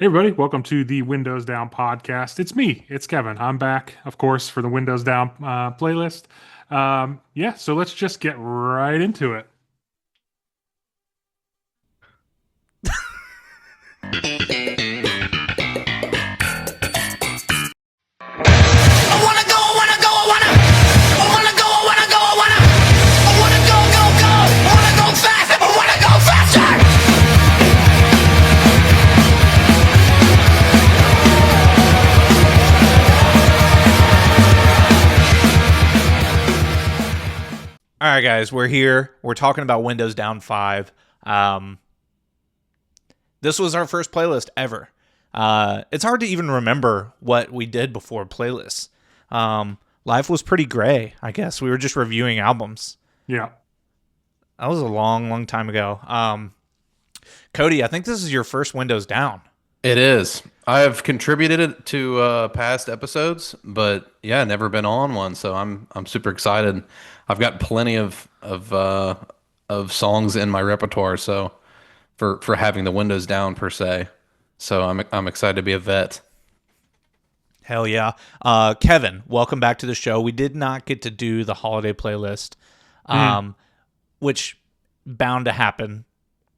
Hey everybody, welcome to the Windows Down podcast. It's me, it's Kevin. I'm back, of course, for the Windows Down playlist. Yeah, so let's just get right into it. I wanna go, I wanna go, I wanna, I wanna go, I wanna go, I wanna, I wanna go, go, go, I wanna go fast, I wanna go faster. All right, guys, we're here. We're talking about Windows Down 5. This was our first playlist ever. It's hard to even remember what we did before playlists. Life was pretty gray, I guess. We were just reviewing albums. Yeah. That was a long, long time ago. Cody, I think this is your first Windows Down. It is. I have contributed it to past episodes, but yeah, never been on one, so I'm super excited. I've got plenty of songs in my repertoire, so for having the windows down per se. So I'm excited to be a vet. Hell yeah. Kevin, welcome back to the show. We did not get to do the holiday playlist, which bound to happen.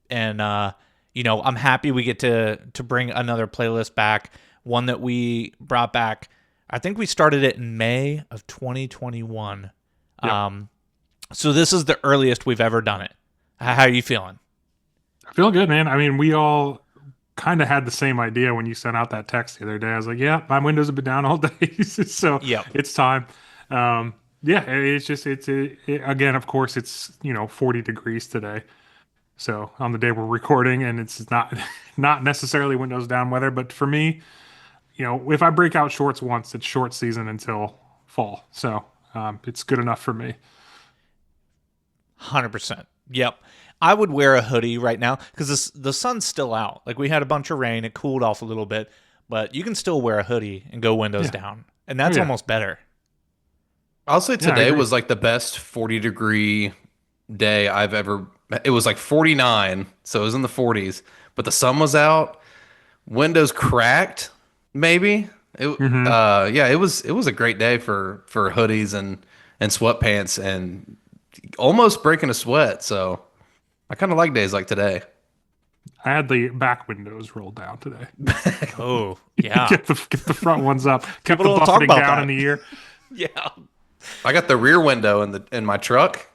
And, I'm happy we get to bring another playlist back, one that we brought back. I think we started it in May of 2021. Yep. So this is the earliest we've ever done it. How are you feeling? I feel good, man. I mean, we all kind of had the same idea when you sent out that text the other day. I was like, yeah, my Windows have been down all day, so Yep. it's time. Yeah, it's just, again, of course, it's, 40 degrees today. So on the day we're recording, and it's not necessarily Windows Down weather, but for me, if I break out shorts once, it's short season until fall. So it's good enough for me. 100%. Yep. I would wear a hoodie right now because the sun's still out. Like, we had a bunch of rain. It cooled off a little bit, but you can still wear a hoodie and go windows down. And that's Oh, yeah. almost better. I'll say Yeah, I today agree. was like the best 40-degree day I've ever. It was like 49, so it was in the 40s, but the sun was out. Windows cracked, maybe. Yeah, it was a great day for hoodies and sweatpants and almost breaking a sweat. So I kind of like days like today. I had the back windows rolled down today. Oh, yeah. Get the front ones up. Kept the People don't talk buffeting about down that. in the ear. Yeah. I got the rear window in my truck.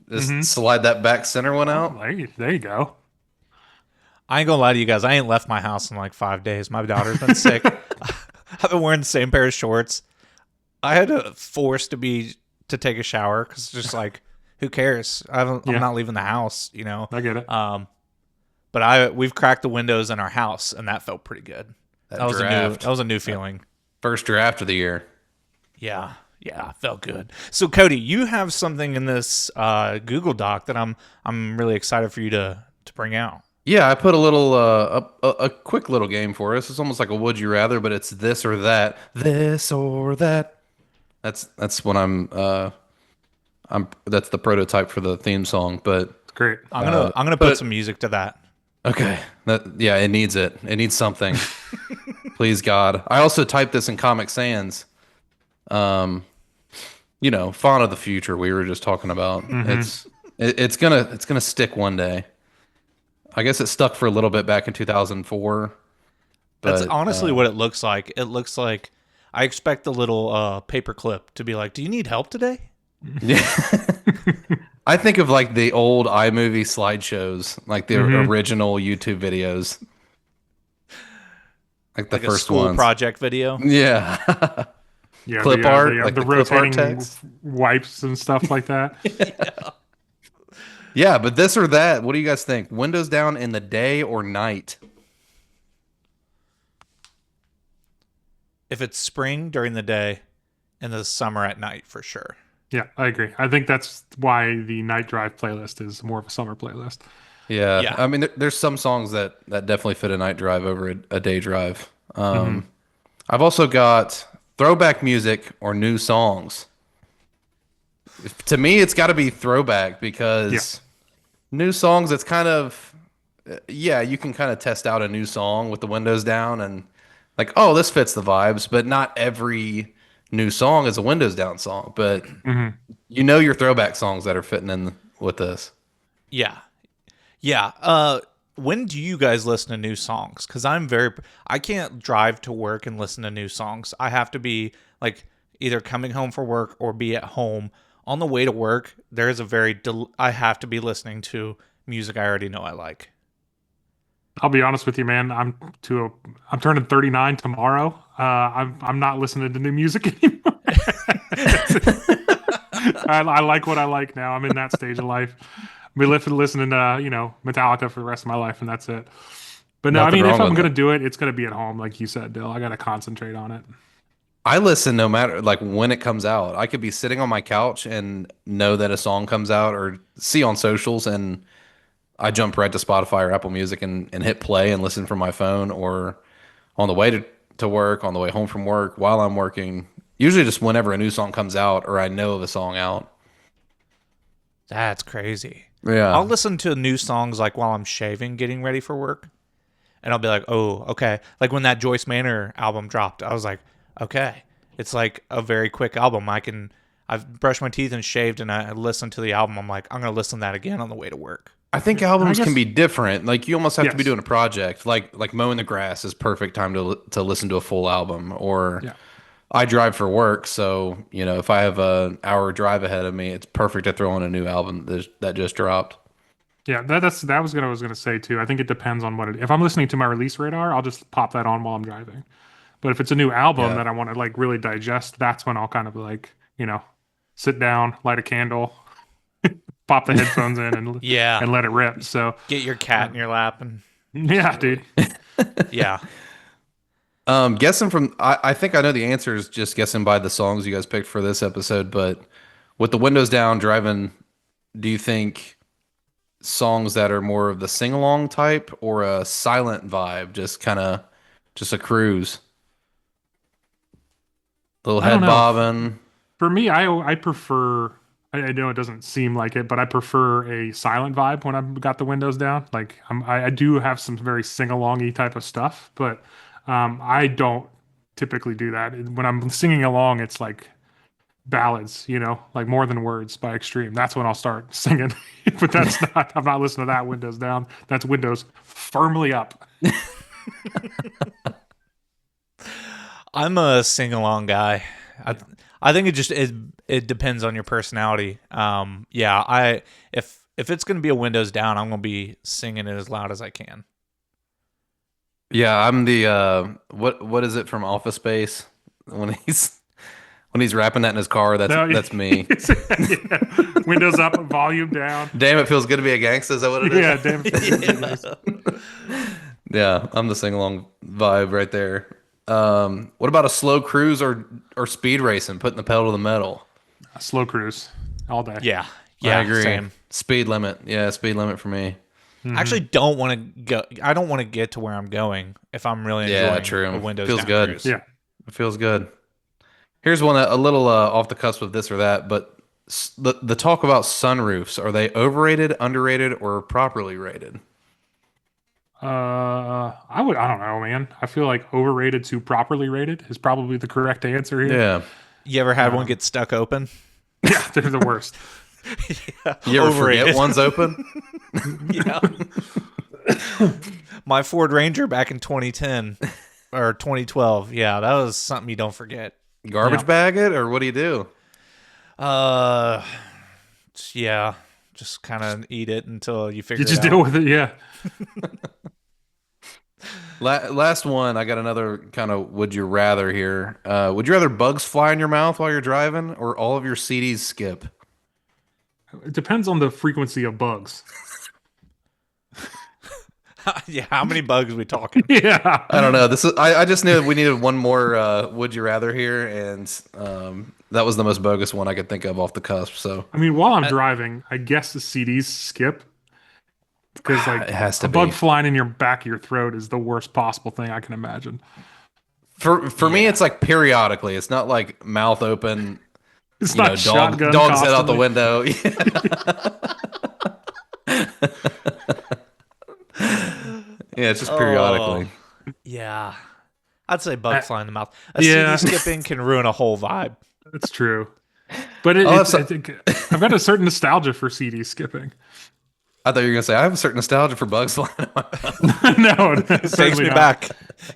Just slide that back center one out. There you go. I ain't gonna lie to you guys. I ain't left my house in like 5 days. My daughter's been sick. I've been wearing the same pair of shorts. I had to force to take a shower because just like, who cares? I'm Yeah. not leaving the house, you know. I get it. But we've cracked the windows in our house, and that felt pretty good. That was draft. a new feeling. First draft of the year. Yeah, felt good. So Cody, you have something in this Google Doc that I'm really excited for you to bring out. Yeah, I put a little a quick little game for us. It's almost like a would you rather, but it's this or that. This or that. That's what I'm that's the prototype for the theme song, but It's great. I'm gonna but- put some music to that. okay. Yeah, it needs it. It needs something. Please God. I also typed this in Comic Sans. Font of the future we were just talking about. It's gonna stick one day. I guess it stuck for a little bit back in 2004. That's But, honestly what it looks like. It looks like I expect the little paper clip to be like, "Do you need help today?" yeah. I think of like the old iMovie slideshows, like the original YouTube videos. Like the Like a first school ones. project video. Yeah. Yeah, Clip art, like the the clip art rotating text. wipes and stuff like that. Yeah, but this or that, what do you guys think? Windows down in the day or night? If it's spring during the day, and the summer at night for sure. Yeah, I agree. I think that's why the night drive playlist is more of a summer playlist. Yeah. Yeah. I mean, there's some songs that definitely fit a night drive over a day drive. I've also got throwback music or new songs. To me, it's got to be throwback because new songs, it's kind of yeah, you can kind of test out a new song with the windows down and like, oh, this fits the vibes, but not every new song is a windows down song. But Hmm. you know your throwback songs that are fitting in with this. Yeah. Yeah. When do you guys listen to new songs? Because I can't drive to work and listen to new songs. I have to be like either coming home for work or be at home. On the way to work, there is I have to be listening to music I already know I like. I'll be honest with you, man. I'm turning 39 tomorrow. I'm not listening to new music anymore. I like what I like now. I'm in that stage of life. Be listening to Metallica for the rest of my life, and that's it. But no, I Nothing mean, if wrong I'm with gonna it. do it, it's gonna be at home, like you said, Dill. I gotta concentrate on it. I listen no matter like when it comes out. I could be sitting on my couch and know that a song comes out or see on socials and I jump right to Spotify or Apple Music and hit play and listen from my phone or on the way to work, on the way home from work, while I'm working. Usually just whenever a new song comes out or I know of a song out. That's crazy. I'll Yeah. listen to new songs like while I'm shaving, getting ready for work. And I'll be like, oh, okay. Like when that Joyce Manor album dropped, I was like, okay. It's like a very quick album. I've brushed my teeth and shaved and I listened to the album. I'm like, I'm going to listen to that again on the way to work. I think And I albums can guess be different. Like you almost have to be yes, doing a project. Like mowing the grass is perfect time to listen to a full album. Or yeah. I drive for work, so if I have an hour drive ahead of me, it's perfect to throw on a new album that just dropped. Yeah, that was what I was gonna say too. I think it depends on if I'm listening to my release radar, I'll just pop that on while I'm driving. But if it's a new album Yeah. that I want to like really digest, that's when I'll kind of sit down, light a candle, pop the headphones in, Yeah. and let it rip. So, Get your cat in your lap and yeah, dude. yeah. Guessing from I think I know the answer is just guessing by the songs you guys picked for this episode, but with the windows down driving, do you think songs that are more of the sing-along type or a silent vibe, just a cruise, little I don't head know. bobbing? For me, I prefer. I know it doesn't seem like it, but I prefer a silent vibe when I've got the windows down. Like I do have some very sing-alongy type of stuff, but I don't typically do that. When I'm singing along, it's like ballads, like More Than Words by Extreme. That's when I'll start singing. But I'm not listening to that windows down. That's windows firmly up. I'm a sing along guy. I think it depends on your personality. Yeah, if it's gonna be a windows down, I'm gonna be singing it as loud as I can. Yeah, I'm the what is it from Office Space when he's rapping that in his car? That's No, that's me. yeah. Windows up, volume down. Damn, it feels good to be a gangsta. Is that what it Yeah, is? damn, it feels good to be a gangster. Yeah, I'm the sing along vibe right there. What about a slow cruise or speed racing, putting the pedal to the metal? Slow cruise all day. Yeah, I yeah, agree. same. Speed limit. Yeah, speed limit for me. I actually don't want to go. I don't want to get to where I'm going if I'm really Yeah, enjoying true. a windows Feels down good. cruise. Yeah. It feels good. Here's one a little off the cusp of this or that, but the talk about sunroofs, are they overrated, underrated, or properly rated? I don't know, man. I feel like overrated to properly rated is probably the correct answer here. Yeah. You ever had one get stuck open? Yeah, they're the worst. You ever Overrated. forget one's open? Yeah. My Ford Ranger back in 2010 or 2012. Yeah, that was something you don't forget. Garbage Yeah. bag it, or what do you do? Uh, yeah, just kind of eat it until you figure You just it deal out. with it. Yeah. Last one, I got another kind of would you rather here. Would you rather bugs fly in your mouth while you're driving or all of your CDs skip? It depends on the frequency of bugs. Yeah, how many bugs we talking? Yeah. I don't know. I just knew we needed one more would you rather here, and that was the most bogus one I could think of off the cusp. So I mean, while I'm driving, I guess the CDs skip because like it has to a bug be. flying in your back of your throat is the worst possible thing I can imagine. For me, it's like periodically. It's not like mouth open, It's not shotgun dog's head out the constantly. window. Yeah, it's just Oh, periodically. yeah. I'd say bug Uh, fly in the mouth. A CD yeah, skipping can ruin a whole vibe. that's true. But Oh, that's. I think I've got a certain nostalgia for CD skipping. I thought you were gonna say I have a certain nostalgia for Bugs Flying. No, Takes certainly me not. back.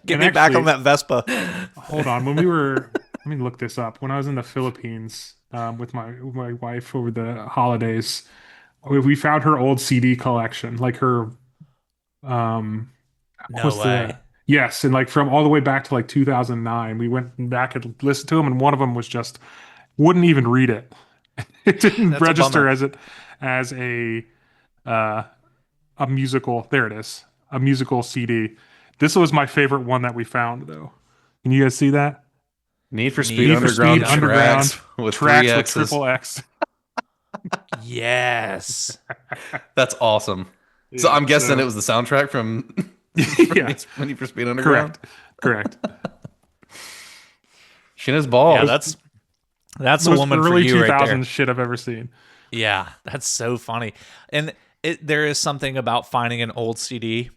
Get And me back on actually, that Vespa. hold on. When we were, let me look this up. When I was in the Philippines with my wife over the holidays, we found her old CD collection, like her um, what No was way. the yes, and like from all the way back to like 2009, we went back and listened to them, and one of them was just wouldn't even read it. It didn't That's a register bummer. as uh, a musical. There it is, a musical CD. This was my favorite one that we found, though. Can you guys see that? Need for Speed Need Need for for Speed Speed Underground Underground. Underground tracks with three tracks with X's. triple X. Yes. That's awesome. So Yeah. I'm guessing it So was the soundtrack from yeah, Need for Speed Underground. correct, correct. She knows Yeah, balls. that's the Most woman for early you right 2000s there. shit I've ever seen. Yeah, that's so funny. And there is something about finding an old CD,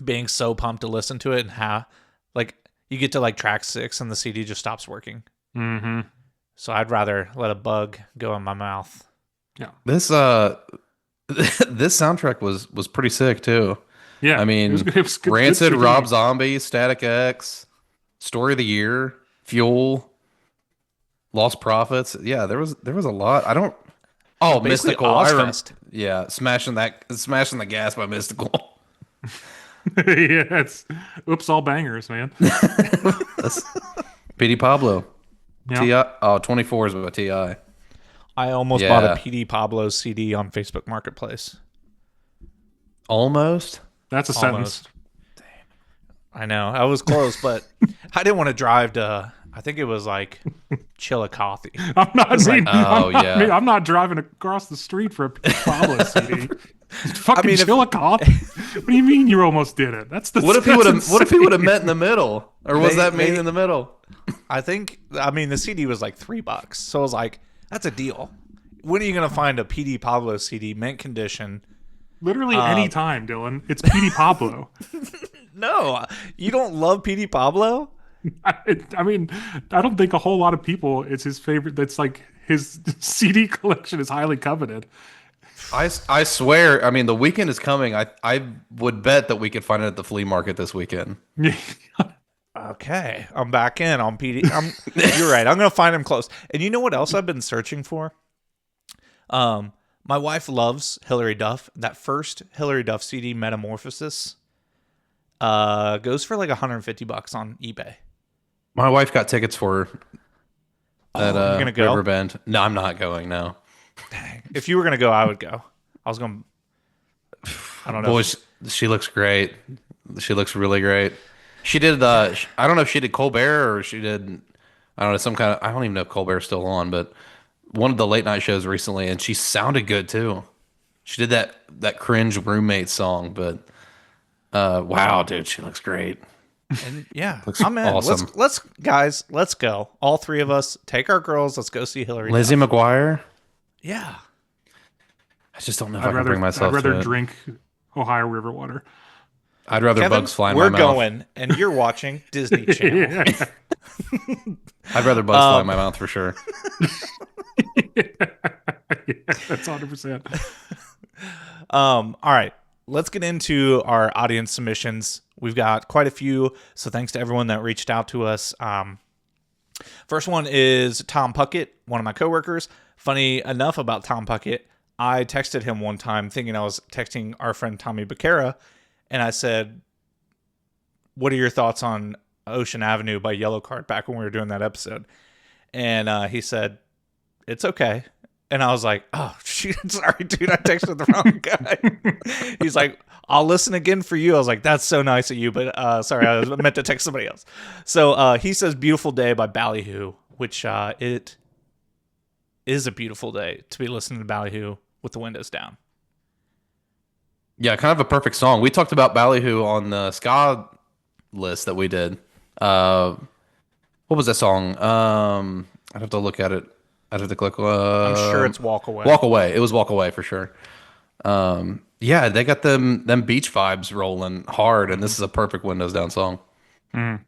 being so pumped to listen to it, and how like you get to like track 6 and the CD just stops working. Hmm. So I'd rather let a bug go in my mouth. Yeah, This this soundtrack was pretty sick too. yeah. I It was mean, good. It was good Rancid, shit to Rob me. Zombie, Static X, Story of the Year, Fuel, Lost Prophets. Yeah, there was a lot. I don't. Oh, Basically, Mystical. Ozfest. Yeah, smashing the gas by Mystical. Yeah, it's oops, all bangers, man. That's Petey Pablo. Yeah. Ti. Oh, 24 is by Ti. I almost bought a Yeah, PD Pablo CD on Facebook Marketplace. almost. That's a sentence. Almost. I know. I was close, but I didn't want to drive to, I think it was like Chillicothe. I'm not like, me. oh yeah. I'm not driving across the street for a Pablo CD. Fucking mean, if- Chillicothe. What do you mean you almost did it? That's the. What if he that's would have? What if he would have insane. met in the middle? Or was that mean they- in the middle? I mean, the CD was like $3. So I was like, that's a deal. When are you going to find a PD Pablo CD, mint condition? Literally any time, Dylan. It's Petey Pablo. No, you don't love PD Pablo? I mean, I don't think a whole lot of people. It's his favorite. That's like his CD collection is highly coveted. I swear. I mean, the weekend is coming. I would bet that we could find it at the flea market this weekend. Okay, I'm back in on PD. You're right. I'm going to find him close. And you know what else I've been searching for? My wife loves Hillary Duff. That first Hillary Duff CD, Metamorphosis, goes for like $150 on eBay. My wife got tickets for at you're gonna go? Riverbend. No, I'm not going. No, If you were gonna go, I would go. I was gonna. I don't know. boy, she looks great. She looks really great. She did. I don't know if she did Colbert or she did. I don't know some kind of. I don't even know if Colbert's still on, but one of the late night shows recently, and she sounded good too. She did that cringe roommate song, but wow, dude, she looks great. And yeah, Looks I'm in. awesome. Let's guys, let's go. All three of us take our girls. Let's go see Hillary. Lizzie Duff. McGuire. Yeah. I just don't know if I can bring I'd myself rather to it. drink Ohio River water. I'd rather Kevin, bugs fly in we're my mouth. going, and you're watching Disney Channel. Yeah. I'd rather bugs fly in my mouth for sure. Yeah, that's 100%. All right. Let's get into our audience submissions. We've got quite a few, so thanks to everyone that reached out to us. First one is Tom Puckett, one of my coworkers. Funny enough about Tom Puckett, I texted him one time thinking I was texting our friend Tommy Becerra, and I said, "What are your thoughts on Ocean Avenue by Yellowcard?" Back when we were doing that episode, and he said, "It's okay." And I was like, "Oh, shoot, sorry, dude, I texted the wrong guy." He's like, "I'll listen again for you." I was like, "That's so nice of you, but sorry, I meant to text somebody else." So he says "Beautiful Day" by Ballyhoo, which it is a beautiful day to be listening to Ballyhoo with the windows down. Yeah, kind of a perfect song. We talked about Ballyhoo on the ska list that we did. What was that song? I'd have to look at it. I'd have to click. I'm sure it's "Walk Away." Walk Away. It was Walk Away for sure. Yeah, they got them beach vibes rolling hard, and this is a perfect Windows Down song. Mm.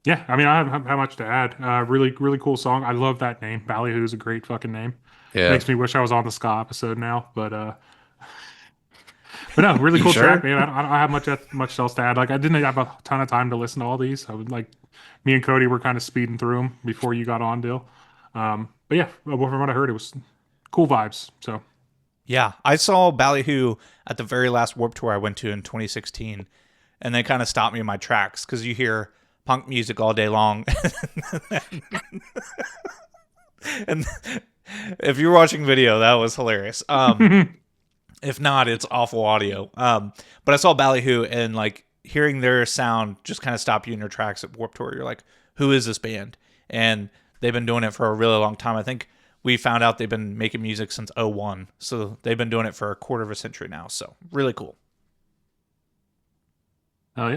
Yeah, I mean, I have much to add. Really, really cool song. I love that name. Ballyhoo is a great fucking name. Yeah. Makes me wish I was on the ska episode now, but no, really You cool track, sure? man. I don't have much else to add. Like, I didn't have a ton of time to listen to all these. I would like me and Cody were kind of speeding through them before you got on, Dill. But yeah, from what I heard, it was cool vibes. So Yeah, I saw Ballyhoo at the very last Warped Tour I went to in 2016, and they kind of stopped me in my tracks because you hear punk music all day long. And if you're watching video, that was hilarious. If not, it's awful audio. But I saw Ballyhoo, and like hearing their sound just kind of stop you in your tracks at Warped Tour. You're like, who is this band? And they've been doing it for a really long time. I think we found out they've been making music since '01, so they've been doing it for a quarter of a century now. So really cool. oh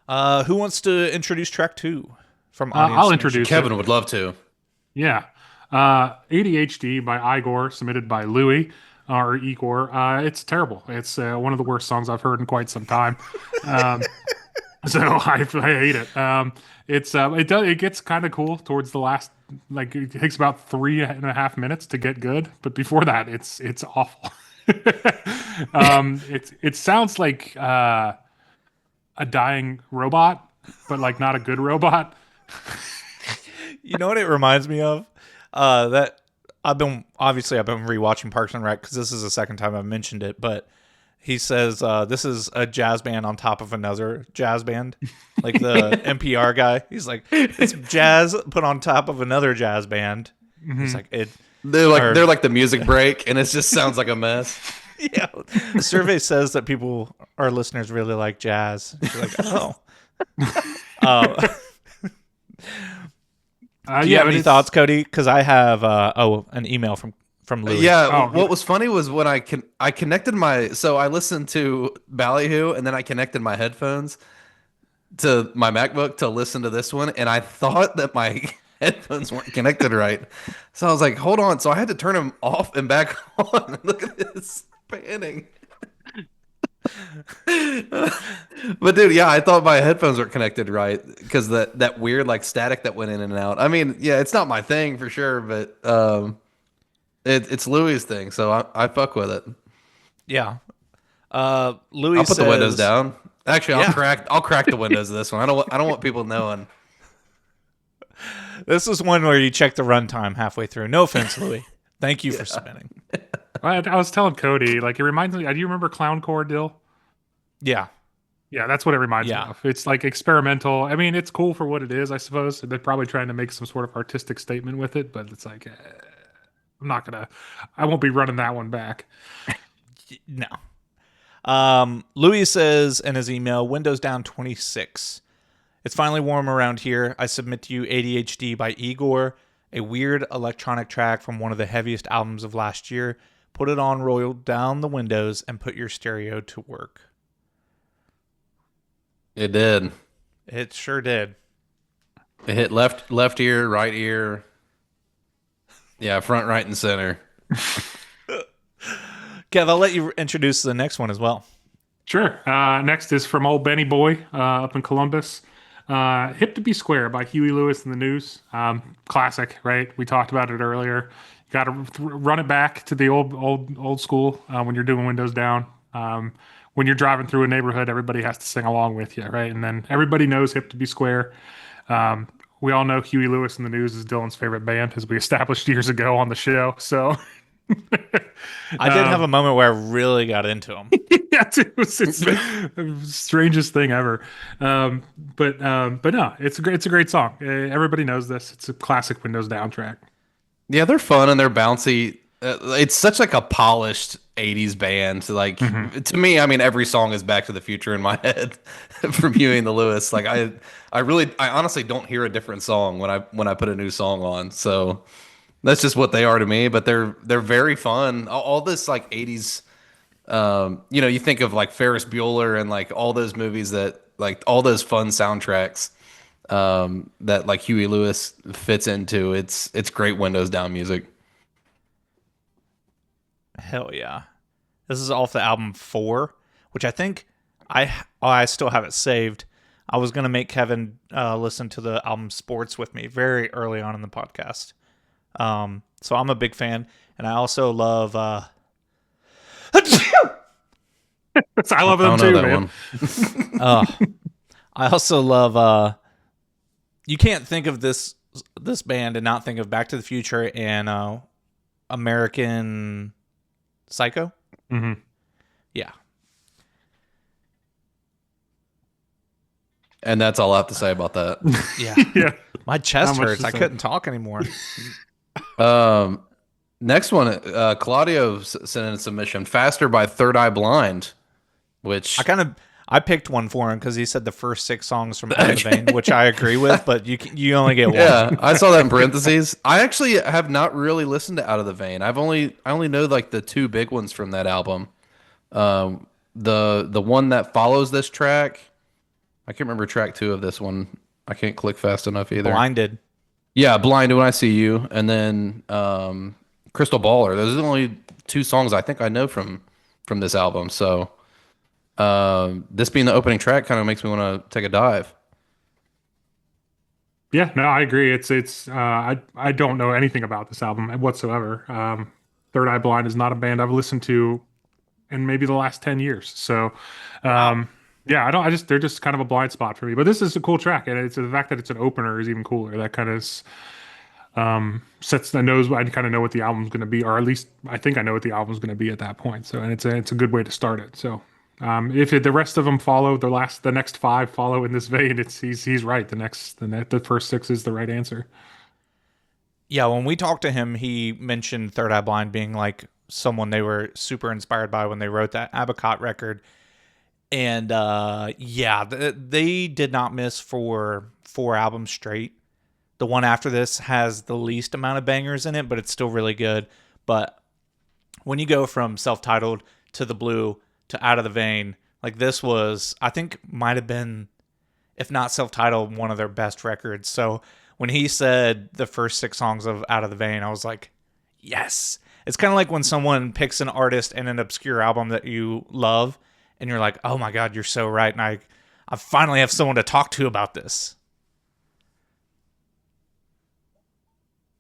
yeah, Who wants to introduce track 2 from audience I'll submission? introduce it. Kevin would love to. Yeah. ADHD by Igor, submitted by Louis or Igor. It's terrible. It's one of the worst songs I've heard in quite some time. Um, so I hate it. It gets kind of cool towards the last, like it takes about 3.5 minutes to get good, but before that, it's awful. It sounds like a dying robot, but like not a good robot. You know what it reminds me of? That I've been rewatching Parks and Rec because this is the second time I've mentioned it. But he says this is a jazz band on top of another jazz band, like the NPR guy. He's like, it's jazz put on top of another jazz band. He's like, it. They're like the music break, and it just sounds like a mess. Yeah. The survey says that our listeners really like jazz. You're like, oh. Do you Yeah, have but any it's- thoughts, Cody? Because I have an email from Louis. Yeah, Oh, what was funny was when I connected I listened to Ballyhoo, and then I connected my headphones to my MacBook to listen to this one, and I thought that my headphones weren't connected right. So I was like, hold on. So I had to turn them off and back on. Look at this panning. But dude, yeah, I thought my headphones weren't connected right because that weird like static that went in and out. I mean, yeah, it's not my thing for sure, but it's Louis' thing, so I fuck with it. Yeah. Louis I'll put the windows says- down. Actually, Yeah. I'll crack the windows of this one. I don't want people knowing. This is one where you check the runtime halfway through. No offense, Louis. Thank you for submitting. I was telling Cody, like it reminds me. Do you remember Clowncore, Dill? Yeah. Yeah, that's what it reminds Yeah. me of. It's like experimental. I mean, it's cool for what it is, I suppose. They're probably trying to make some sort of artistic statement with it, but it's like I won't be running that one back. No. Louis says in his email, Windows down 26. It's finally warm around here. I submit to you ADHD by Igor, a weird electronic track from one of the heaviest albums of last year. Put it on, roll down the windows, and put your stereo to work. It did. It sure did. It hit left ear, right ear. Yeah, front, right, and center. Kev, I'll let you introduce the next one as well. Sure. Next is from old Benny Boy up in Columbus. Hip to Be Square by Huey Lewis and the News. Classic, right? We talked about it earlier. You got to run it back to the old school when you're doing windows down. When you're driving through a neighborhood, everybody has to sing along with you, right? And then everybody knows Hip to Be Square. We all know Huey Lewis and the News is Dylan's favorite band, as we established years ago on the show. So I did have a moment where I really got into him. yeah, it's the strangest thing ever. But no, it's a great song. Everybody knows this. It's a classic Windows Down track. Yeah, they're fun and they're bouncy. It's such like a polished 80s band. Like to me, I mean, every song is Back to the Future in my head from Huey and the Lewis. Like I honestly don't hear a different song when I put a new song on. So that's just what they are to me. But they're very fun. All this like 80s, you think of like Ferris Bueller and like all those movies that like all those fun soundtracks that like Huey Lewis fits into. It's great Windows Down music. Hell yeah. This is off the album 4, which I think I still have it saved. I was gonna make Kevin listen to the album Sports with me very early on in the podcast. So I'm a big fan, and I also love. I love I them don't know too, that man. one. I also love. You can't think of this band and not think of Back to the Future and American Psycho. Hmm. Yeah, And that's all I have to say about that. yeah. Yeah, My not chest much hurts. to I say. couldn't talk anymore. Um, Next one, Claudio sent in a submission, "Faster" by Third Eye Blind, which I picked one for him because he said the first 6 songs from Out of the Vein, which I agree with, but you only get one. yeah, I saw that in parentheses. I actually have not really listened to Out of the Vein. I only know like the two big ones from that album. The one that follows this track, I can't remember track 2 of this one. I can't click fast enough either. Blinded. Yeah, "Blind When I See You," and then "Crystal Baller." Those are the only 2 songs I think I know from this album. So this being the opening track kind of makes me want to take a dive. Yeah, no, I agree. I don't know anything about this album whatsoever. Third Eye Blind is not a band I've listened to in maybe the last 10 years. So, yeah, I just they're just kind of a blind spot for me. But this is a cool track, and it's the fact that it's an opener is even cooler. That kind of sets the nose. I kind of know what the album's going to be, or at least I think I know what the album's going to be at that point. So, and it's a good way to start it. So, if the rest of them follow the next 5 follow in this vein, he's right. The first 6 is the right answer. Yeah, when we talked to him, he mentioned Third Eye Blind being like someone they were super inspired by when they wrote that Abacat record. And yeah, they did not miss for 4 albums straight. The one after this has the least amount of bangers in it, but it's still really good. But when you go from self-titled to The Blue to Out of the Vein, like this was, I think, might have been, if not self-titled, one of their best records. So when he said the first 6 songs of Out of the Vein, I was like, yes. It's kind of like when someone picks an artist and an obscure album that you love, and you're like, oh my God, you're so right. And I finally have someone to talk to about this.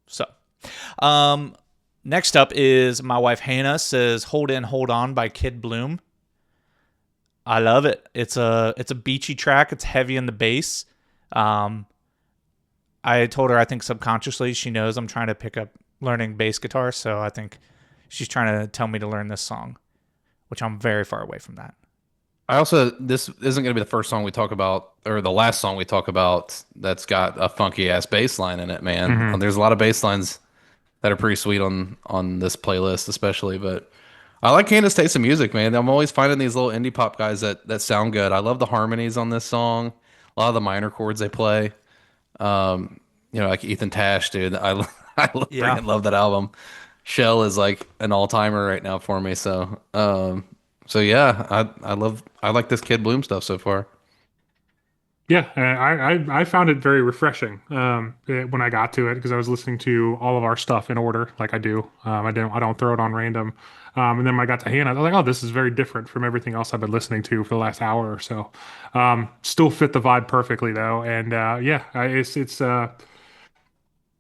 So, next up is my wife Hannah says "Hold In, Hold On" by Kid Bloom. I love it. It's a beachy track. It's heavy in the bass. I told her I think subconsciously she knows I'm trying to pick up learning bass guitar, so I think she's trying to tell me to learn this song, which I'm very far away from that. This isn't going to be the first song we talk about, or the last song we talk about that's got a funky ass bass line in it, man. There's a lot of bass lines that are pretty sweet on this playlist, especially. But I like Candace taste in music, man. I'm always finding these little indie pop guys that sound good. I love the harmonies on this song, a lot of the minor chords they play. Like Ethan Tash, dude. Yeah. Freaking love that album. Shell is like an all timer right now for me. So yeah, I like this Kid Bloom stuff so far. Yeah, I found it very refreshing when I got to it because I was listening to all of our stuff in order, like I do. I don't throw it on random. And then when I got to Hannah, I was like, oh, this is very different from everything else I've been listening to for the last hour or so. Still fit the vibe perfectly though, and yeah, it's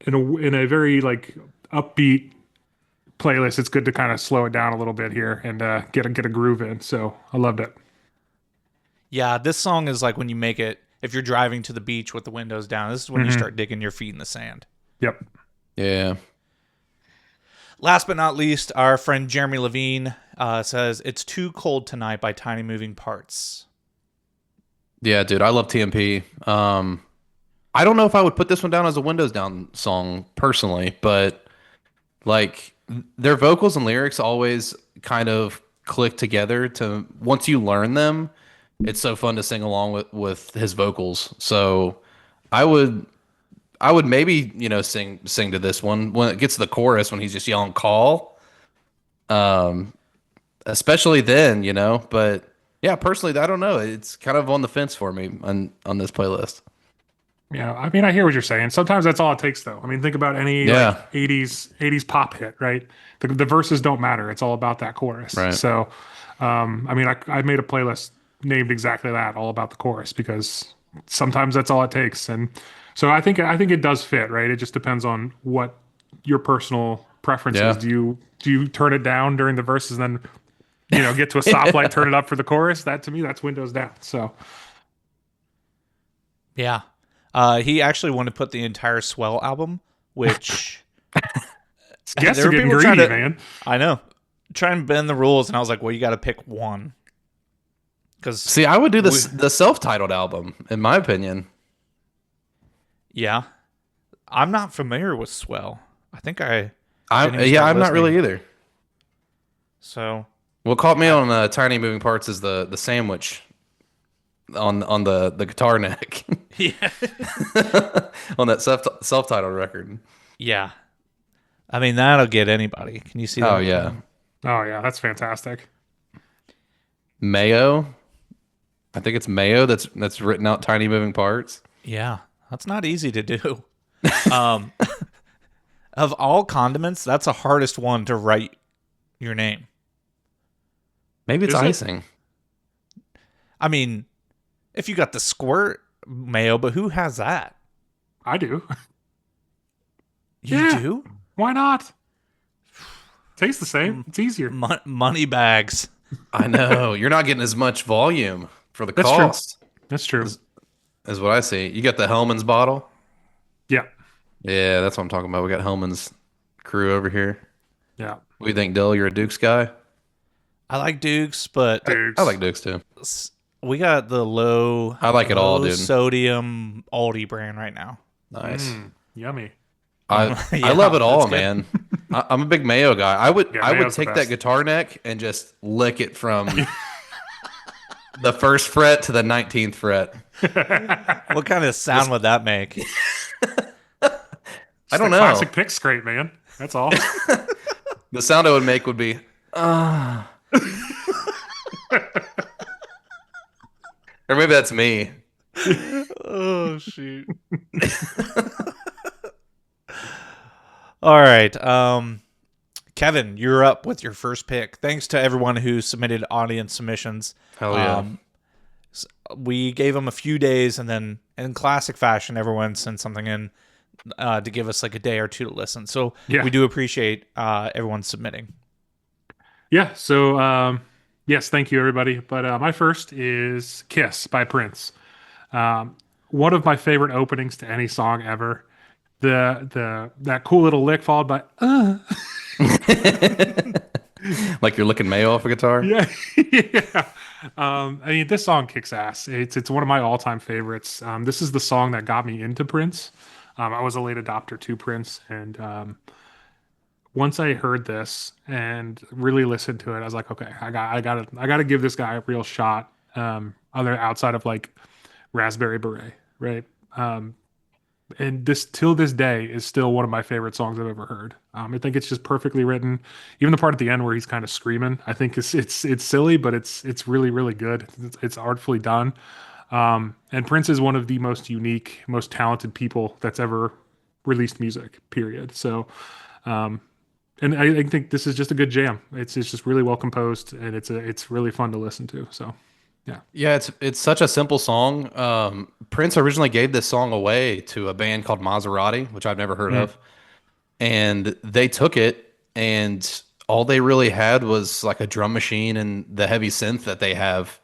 in a very like upbeat playlist. It's good to kind of slow it down a little bit here and get a groove in. So I loved it. Yeah, this song is like when you make it, if you're driving to the beach with the windows down, this is when you start digging your feet in the sand. Yep. Yeah. Last but not least, our friend Jeremy Levine says, "It's Too Cold Tonight" by Tiny Moving Parts. Yeah, dude, I love TMP. I don't know if I would put this one down as a Windows Down song personally, but like their vocals and lyrics always kind of click together to once you learn them, it's so fun to sing along with his vocals. So I would maybe, sing to this one when it gets to the chorus when he's just yelling call. Especially then, but yeah, personally I don't know. It's kind of on the fence for me on this playlist. Yeah, I mean, I hear what you're saying. Sometimes that's all it takes, though. I mean, think about any like Yeah, 80s pop hit, right? The verses don't matter. It's all about that chorus. right. So, I mean, I made a playlist named exactly that, all about the chorus, because sometimes that's all it takes. And so I think it does fit, right? It just depends on what your personal preference is. Yeah. Do you turn it down during the verses, and then get to a stoplight, turn it up for the chorus? That to me, that's windows down. So Yeah. He actually wanted to put the entire Swell album, which guests there are were getting people trying greedy, to, man. I know, try and bend the rules, and I was like, well, you got to pick one because See, I would do we, the self-titled album, in my opinion. yeah, I'm not familiar with Swell. I think I I'm didn't even yeah, start I'm not listening. really either. So What caught me I, on Tiny Moving Parts is the sandwich on the guitar neck yeah, on that self-titled record. yeah. I mean, that'll get anybody. Can you see Oh that? yeah, Oh yeah, that's fantastic. Mayo. I think it's Mayo that's written out Tiny Moving Parts. Yeah, that's not easy to do. Um, of all condiments, that's the hardest one to write your name. Maybe it's Is it? icing. I mean, if you got the squirt mayo, but who has that? I do. You Yeah, do? why not? Tastes the same. It's easier. Money bags. I know you're not getting as much volume for the That's true. cost, That's true. is what I see. You got the Hellman's bottle. Yeah, Yeah, that's what I'm talking about. We got Hellman's crew over here. yeah. What do you think, Dill? You're a Dukes guy? I like Dukes, but I Dudes. like Dukes too. we got the I like it all, low dude. sodium Aldi brand right now. Nice. Yummy. I Yeah, love it all, that's good. man. I'm a big Mayo guy. I would Yeah, I would Mayo's the take that best. guitar neck and just lick it from the first fret to the 19th fret. What kind of sound would that make? I Just don't the know. classic pick scrape, man. That's all. The sound it would make would be or maybe that's me. Oh shoot. All right. Kevin, you're up with your first pick. Thanks to everyone who submitted audience submissions. Hell yeah. We gave them a few days, and then in classic fashion, everyone sent something in to give us like a day or two to listen. So Yeah. we do appreciate everyone submitting. Yeah. So, yes, thank you, everybody. But my first is "Kiss" by Prince. One of my favorite openings to any song ever. The that cool little lick followed by Like you're licking Mayo off a guitar? yeah. Yeah. I mean, this song kicks ass. It's one of my all-time favorites. This is the song that got me into Prince. I was a late adopter to Prince, and once I heard this and really listened to it, I was like, okay, I gotta give this guy a real shot. Other outside of like Raspberry Beret, right? And this till this day is still one of my favorite songs I've ever heard. I think it's just perfectly written. Even the part at the end where he's kind of screaming, I think it's silly, but it's really really good. It's artfully done. And Prince is one of the most unique, most talented people that's ever released music. Period. So, and I think this is just a good jam. It's just really well composed, and it's really fun to listen to. So, yeah. Yeah, it's such a simple song. Prince originally gave this song away to a band called Maserati, which I've never heard of, and they took it, and all they really had was like a drum machine and the heavy synth that they have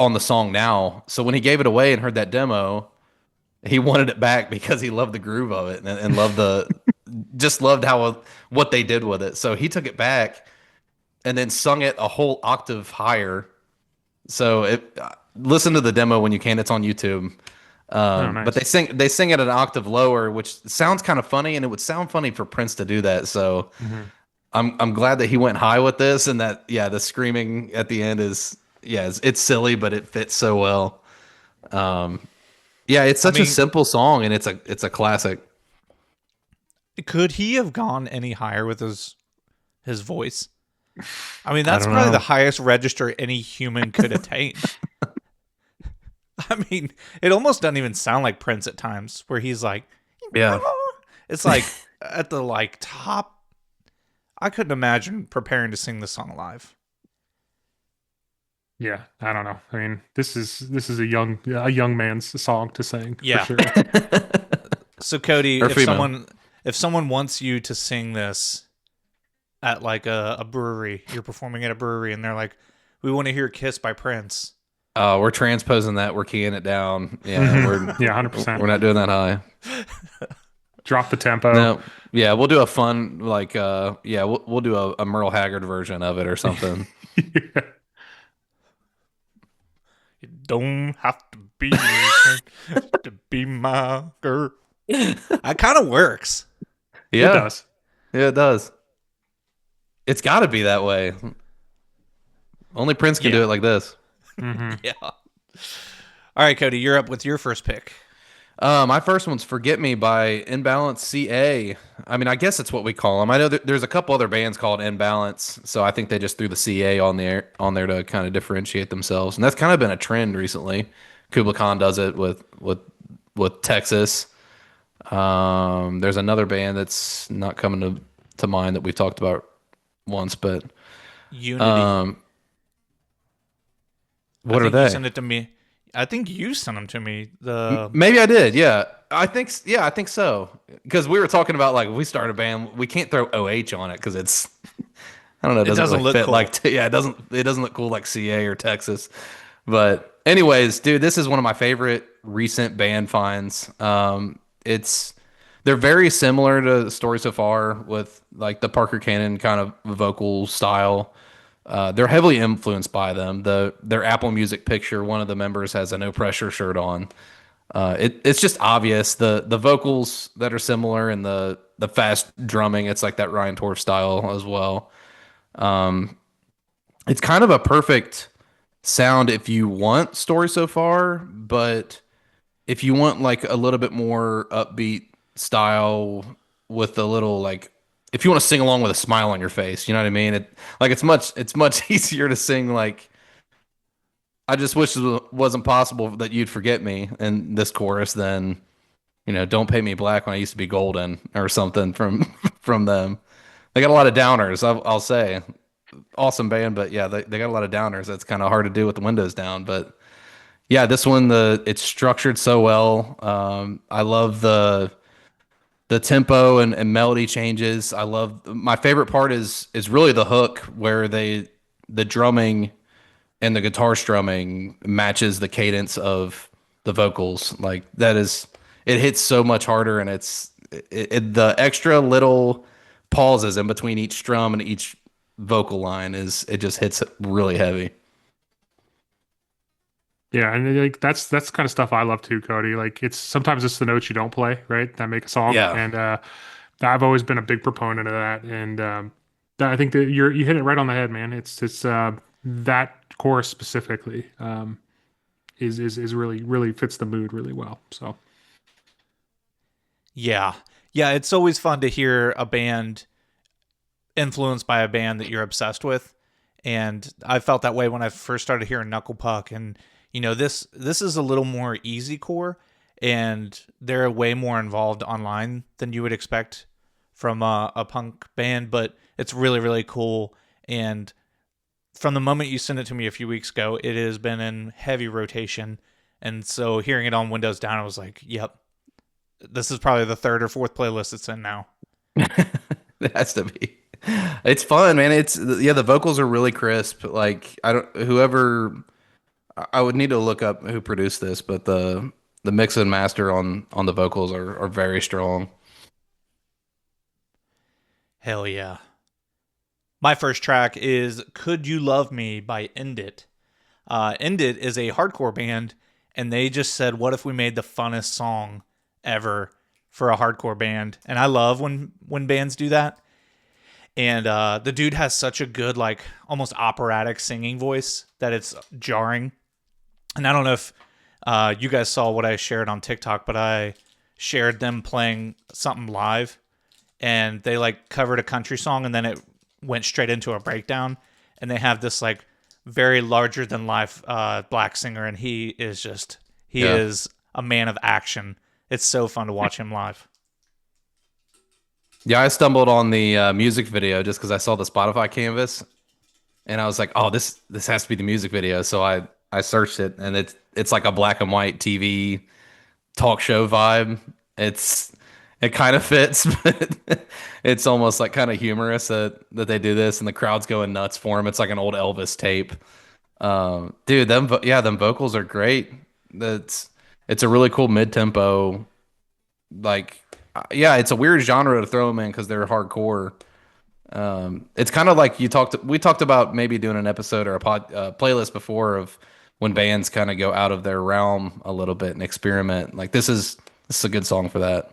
on the song now. So when he gave it away and heard that demo, he wanted it back because he loved the groove of it and loved the just loved how what they did with it. So he took it back and then sung it a whole octave higher. So listen to the demo when you can. It's on YouTube. Oh, nice. But they sing it at an octave lower, which sounds kind of funny, and it would sound funny for Prince to do that. So I'm glad that he went high with this, and that the screaming at the end is it's silly, but it fits so well. It's such a mean- simple song, and it's a classic. Could he have gone any higher with his voice? I mean, that's don't probably know. the highest register any human could attain. I mean, it almost doesn't even sound like Prince at times, where he's like, Yeah. it's like at the like top. I couldn't imagine preparing to sing this song live. Yeah, I don't know. I mean, this is a young man's song to sing for Yeah. sure. So Cody, Or female. if someone wants you to sing this at like a brewery, you're performing at a brewery, and they're like, "We want to hear Kiss by Prince." We're transposing that. We're keying it down. Yeah, Yeah, 100%. we're not doing that high. Drop the tempo. No. Yeah, we'll do a fun like yeah, we'll do a Merle Haggard version of it or something. Yeah. You don't have to be to be my girl. That kind of works. It Yeah. does. Yeah, it does. It's got to be that way. Only Prince can do Yeah. it like this. Yeah. All right, Cody, you're up with your first pick. My first one's "Forget Me" by Inbalance CA. I mean, I guess it's what we call them. I know that there's a couple other bands called Inbalance, so I think they just threw the CA on there to kind of differentiate themselves, and that's kind of been a trend recently. Kubla Khan does it with Texas. There's another band that's not coming to mind that we've talked about once, but Unity. what I are think you they? sent it to me. I think you sent them to me. The Maybe I did. Yeah, I think so. Because we were talking about like if we start a band, we can't throw OH on it because it's I don't know, it doesn't doesn't really look fit cool. like yeah, it doesn't look cool like CA or Texas. But anyways, dude, this is one of my favorite recent band finds. It's they're very similar to the story so far with like the Parker Cannon kind of vocal style. They're heavily influenced by them. Their Apple Music picture, one of the members has a No Pressure shirt on. It's just obvious the vocals that are similar and the fast drumming. It's like that Ryan Torf style as well. It's kind of a perfect sound if you want story so far, but if you want like a little bit more upbeat style with a little like if you want to sing along with a smile on your face, you know what I mean? It's much easier to sing like I just wish it wasn't possible that you'd forget me in this chorus than don't pay me black when I used to be golden or something from from them. They got a lot of downers, I'll say. Awesome band, but yeah, they got a lot of downers. That's kind of hard to do with the windows down, but yeah, this one it's structured so well. I love the tempo and melody changes. I love my favorite part is really the hook where the drumming and the guitar strumming matches the cadence of the vocals. Like that is it hits so much harder and the extra little pauses in between each strum and each vocal line it just hits really heavy. Yeah, and like that's kind of stuff I love too, Cody. Like sometimes it's the notes you don't play, right, that make a song. Yeah. And I've always been a big proponent of that. And I think that you hit it right on the head, man. It's that chorus specifically is really fits the mood really well. So Yeah. Yeah, it's always fun to hear a band influenced by a band that you're obsessed with. And I felt that way when I first started hearing Knuckle Puck. And, this is a little more easy core, and they're way more involved online than you would expect from a punk band, but it's really, really cool. And from the moment you sent it to me a few weeks ago, it has been in heavy rotation. And so hearing it on Windows Down, I was like, yep, this is probably the third or fourth playlist it's in now. It has to be. It's fun, man. The vocals are really crisp. Like I would need to look up who produced this, but the mix and master on the vocals are very strong. Hell yeah. My first track is Could You Love Me by End It. End It is a hardcore band, and they just said, what if we made the funnest song ever for a hardcore band? And I love when bands do that. And the dude has such a good, like, almost operatic singing voice that it's jarring. And I don't know if you guys saw what I shared on TikTok, but I shared them playing something live. And they, like, covered a country song, and then it went straight into a breakdown. And they have this, like, very larger-than-life black singer, and he is just He Yeah. is a man of action. It's so fun to watch him live. Yeah, I stumbled on the music video just because I saw the Spotify canvas, and I was like, "Oh, this has to be the music video." So I searched it, and it's like a black and white TV talk show vibe. It kind of fits, but it's almost like kind of humorous that they do this, and the crowd's going nuts for him. It's like an old Elvis tape. Dude, them vocals are great. That's it's a really cool mid tempo. Like, yeah, it's a weird genre to throw them in because they're hardcore. It's kind of like we talked about maybe doing an episode or a playlist before of when bands kind of go out of their realm a little bit and experiment. Like this is a good song for that.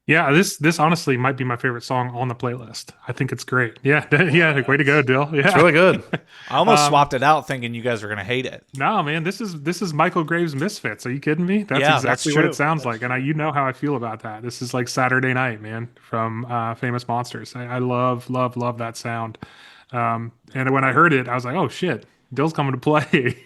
Yeah, this honestly might be my favorite song on the playlist. I think it's great. Yeah, yeah, like, way to go, Dill. It's Yeah. really good. I almost swapped it out thinking you guys were gonna hate it. No, man, this is Michael Graves' Misfits. Are you kidding me? That's Yeah, that's exactly what true. it sounds like, and you know how I feel about that. This is like Saturday Night, man, from Famous Monsters. I love, love, love that sound. And when I heard it, I was like, oh shit, Dill's coming to play.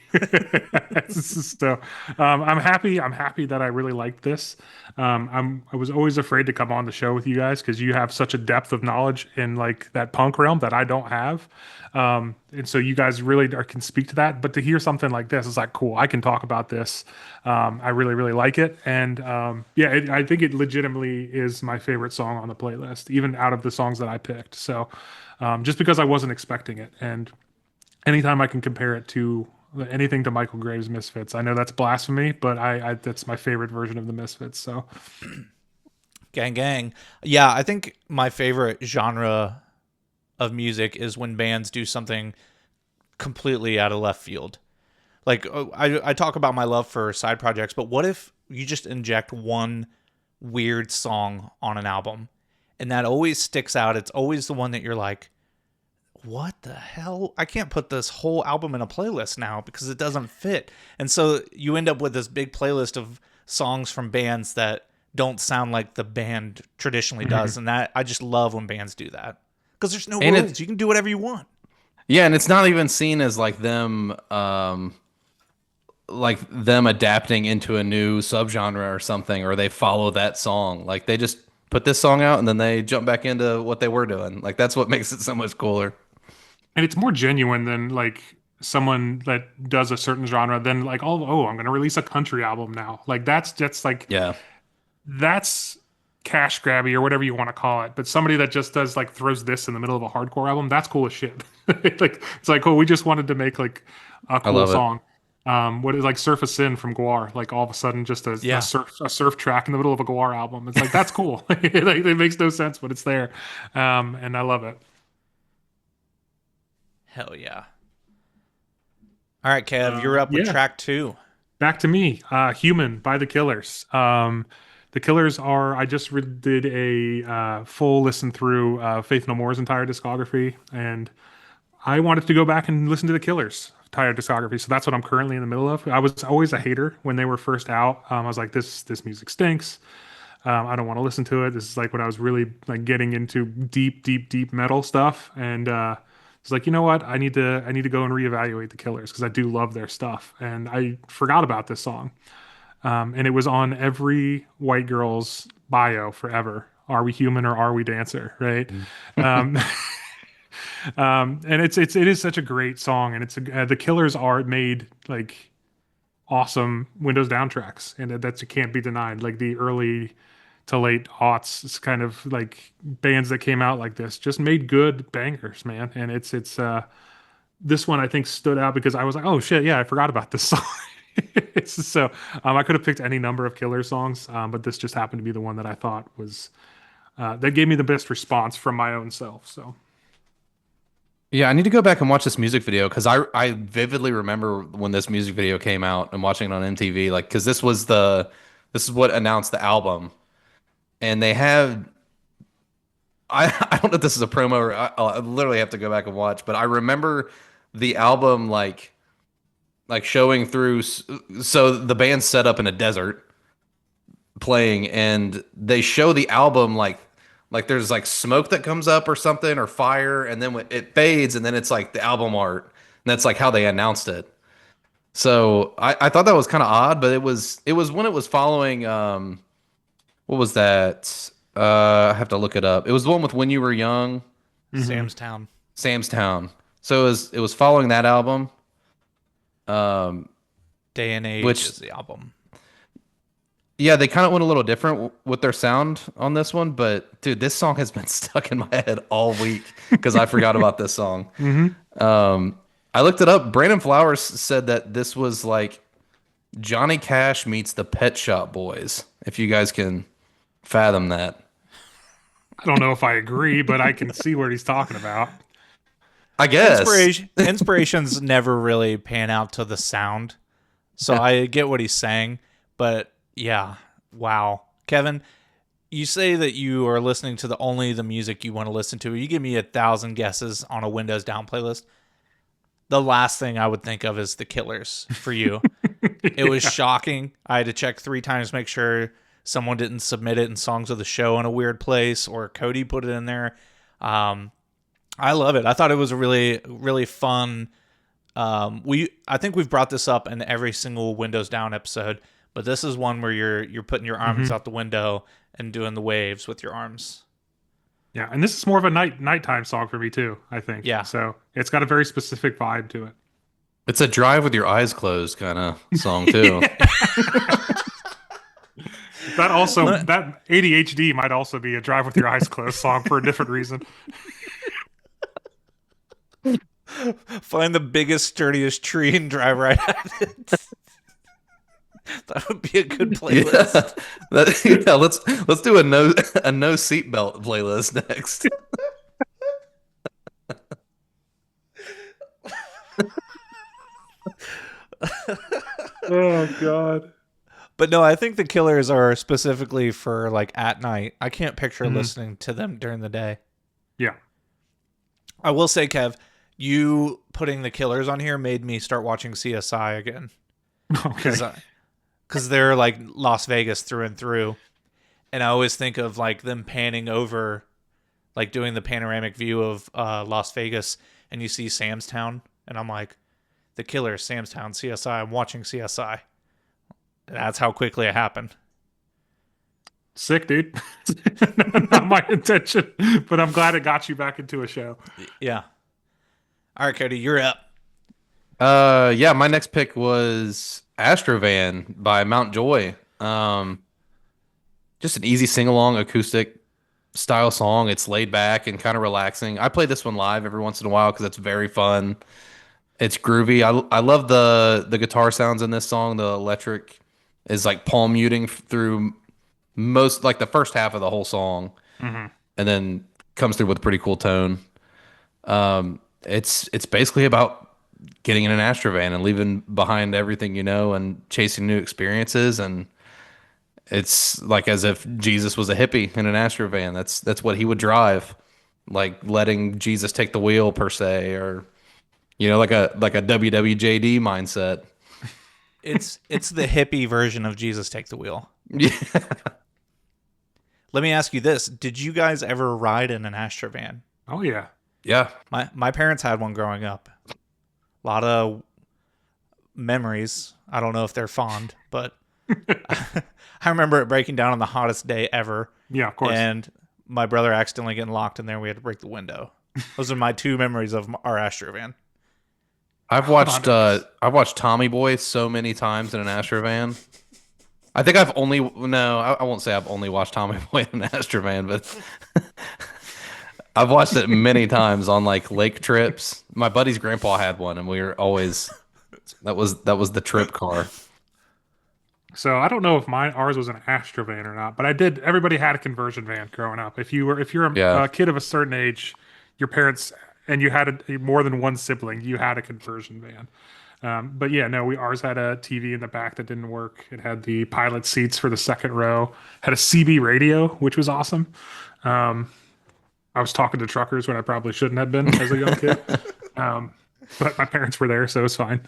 So I'm happy. I'm happy that I really liked this. I was always afraid to come on the show with you guys because you have such a depth of knowledge in like that punk realm that I don't have. And so you guys really can speak to that. But to hear something like this is like, cool, I can talk about this. I really, really like it. And yeah, I think it legitimately is my favorite song on the playlist, even out of the songs that I picked. So just because I wasn't expecting it. And anytime I can compare it to anything to Michael Graves' Misfits, I know that's blasphemy, but I that's my favorite version of the Misfits. So Gang gang. Yeah, I think my favorite genre of music is when bands do something completely out of left field. Like I talk about my love for side projects, but what if you just inject one weird song on an album and that always sticks out? It's always the one that you're like, what the hell? I can't put this whole album in a playlist now because it doesn't fit. And so you end up with this big playlist of songs from bands that don't sound like the band traditionally does. And that I just love when bands do that because there's no And rules. You can do whatever you want. Yeah, and it's not even seen as like them adapting into a new subgenre or something, or they follow that song. Like they just put this song out and then they jump back into what they were doing. Like that's what makes it so much cooler. and it's more genuine than like someone that does a certain genre than like, oh, I'm gonna release a country album now. Like that's like Yeah. that's cash grabby or whatever you want to call it. But somebody that just does like throws this in the middle of a hardcore album, that's cool as shit. Like it's like, oh, we just wanted to make like a I cool love it. song. What is like Surf a Sin from Guar? Like all of a sudden, just Yeah. a surf track in the middle of a Guar album. It's like that's cool. It makes no sense, but it's there, and I love it. Hell yeah. All right, Kev, you're up with Yeah. track 2. Back to me, Human by the Killers. The Killers are, I just did a full listen through Faith No More's entire discography, and I wanted to go back and listen to the Killers' entire discography. So that's what I'm currently in the middle of. I was always a hater when they were first out. I was like, this music stinks. I don't want to listen to it. This is like when I was really like getting into deep, deep, deep metal stuff, and it's like, you know what? I need to go and reevaluate the Killers because I do love their stuff, and I forgot about this song, and it was on every white girl's bio forever. Are we human or are we dancer? Right. Um, and it is such a great song, and the Killers are made like awesome Windows down tracks, and that's it can't be denied. Like the early to late aughts, it's kind of like bands that came out like this just made good bangers, man. And it's this one I think stood out because I was like, oh shit, yeah, I forgot about this song. So I could have picked any number of Killer songs, but this just happened to be the one that I thought was that gave me the best response from my own self. So Yeah, I need to go back and watch this music video because I vividly remember when this music video came out and watching it on MTV. Like, because this is what announced the album, and they had I don't know if this is a promo or I literally have to go back and watch, but I remember the album like showing through. So the band's set up in a desert playing, and they show the album like there's like smoke that comes up or something or fire, and then when it fades, and then it's like the album art, and that's like how they announced it. So I thought that was kind of odd, but it was when it was following what was that? I have to look it up. It was the one with When You Were Young, Hmm. Sam's Town. Sam's Town. So it was following that album. Um, Day and Age which is the album. yeah, they kind of went a little different with their sound on this one, but dude, this song has been stuck in my head all week because I forgot about this song. Hmm. Um, I looked it up. Brandon Flowers said that this was like Johnny Cash meets the Pet Shop Boys, if you guys can fathom that. I don't know if I agree, but I can see what he's talking about. I guess. Inspirations never really pan out to the sound. So I get what he's saying, but yeah, wow. Kevin, you say that you are listening to only the music you want to listen to. You give me 1,000 guesses on a Windows Down playlist. The last thing I would think of is The Killers for you. It was shocking. I had to check 3 times to make sure someone didn't submit it in Songs of the Show in a weird place or Cody put it in there. I love it. I thought it was a really, really fun. I think we've brought this up in every single Windows Down episode, but this is one where you're putting your arms Hmm. out the window and doing the waves with your arms. Yeah, and this is more of a nighttime song for me too, I think. Yeah. So it's got a very specific vibe to it. It's a drive with your eyes closed kind of song too. That also that ADHD might also be a drive with your eyes closed song for a different reason. Find the biggest, sturdiest tree and drive right at it. That would be a good playlist. Yeah, let's do a no seatbelt playlist next. Oh God. But no, I think the Killers are specifically for like at night. I can't picture Mhm. listening to them during the day. Yeah. I will say, Kev, you putting the Killers on here made me start watching CSI again Okay. because they're like Las Vegas through and through, and I always think of like them panning over, like doing the panoramic view of Las Vegas, and you see Sam's Town, and I'm like, the Killers, Sam's Town, CSI. I'm watching CSI. That's how quickly it happened. Sick, dude. Not my intention, but I'm glad it got you back into a show. Yeah. All right, Cody, you're up. Yeah, my next pick was Astrovan by Mount Joy. Just an easy sing-along acoustic style song. It's laid back and kind of relaxing. I play this one live every once in a while because it's very fun. It's groovy. I love the guitar sounds in this song. The electric is like palm muting through most like the first half of the whole song, Hmm. and then comes through with a pretty cool tone. It's basically about getting in an Astrovan and leaving behind everything you know and chasing new experiences. And it's like as if Jesus was a hippie in an Astrovan. That's what he would drive, like letting Jesus take the wheel per se, or like a WWJD mindset. It's the hippie version of Jesus Take the Wheel. Yeah, Let me ask you this: did you guys ever ride in an Astrovan? Oh yeah. yeah. My parents had one growing up. A lot of memories. I don't know if they're fond, but I remember it breaking down on the hottest day ever, Yeah, of course. and my brother accidentally getting locked in there. We had to break the window. Those are my 2 memories of our Astrovan. I've watched Tommy Boy so many times in an Astrovan. I think I've only no, I won't say I've only watched Tommy Boy in an Astrovan, but I've watched it many times on like lake trips. My buddy's grandpa had one, and we were always that was the trip car. So I don't know if ours was an Astrovan or not, but I did. Everybody had a conversion van growing up. If you're Yeah. a kid of a certain age, your parents and you had more than one sibling, you had a conversion van. But yeah, no, ours had a TV in the back that didn't work. It had the pilot seats for the second row. Had a CB radio, which was awesome. I was talking to truckers when I probably shouldn't have been as a young kid. But my parents were there, so it was fine.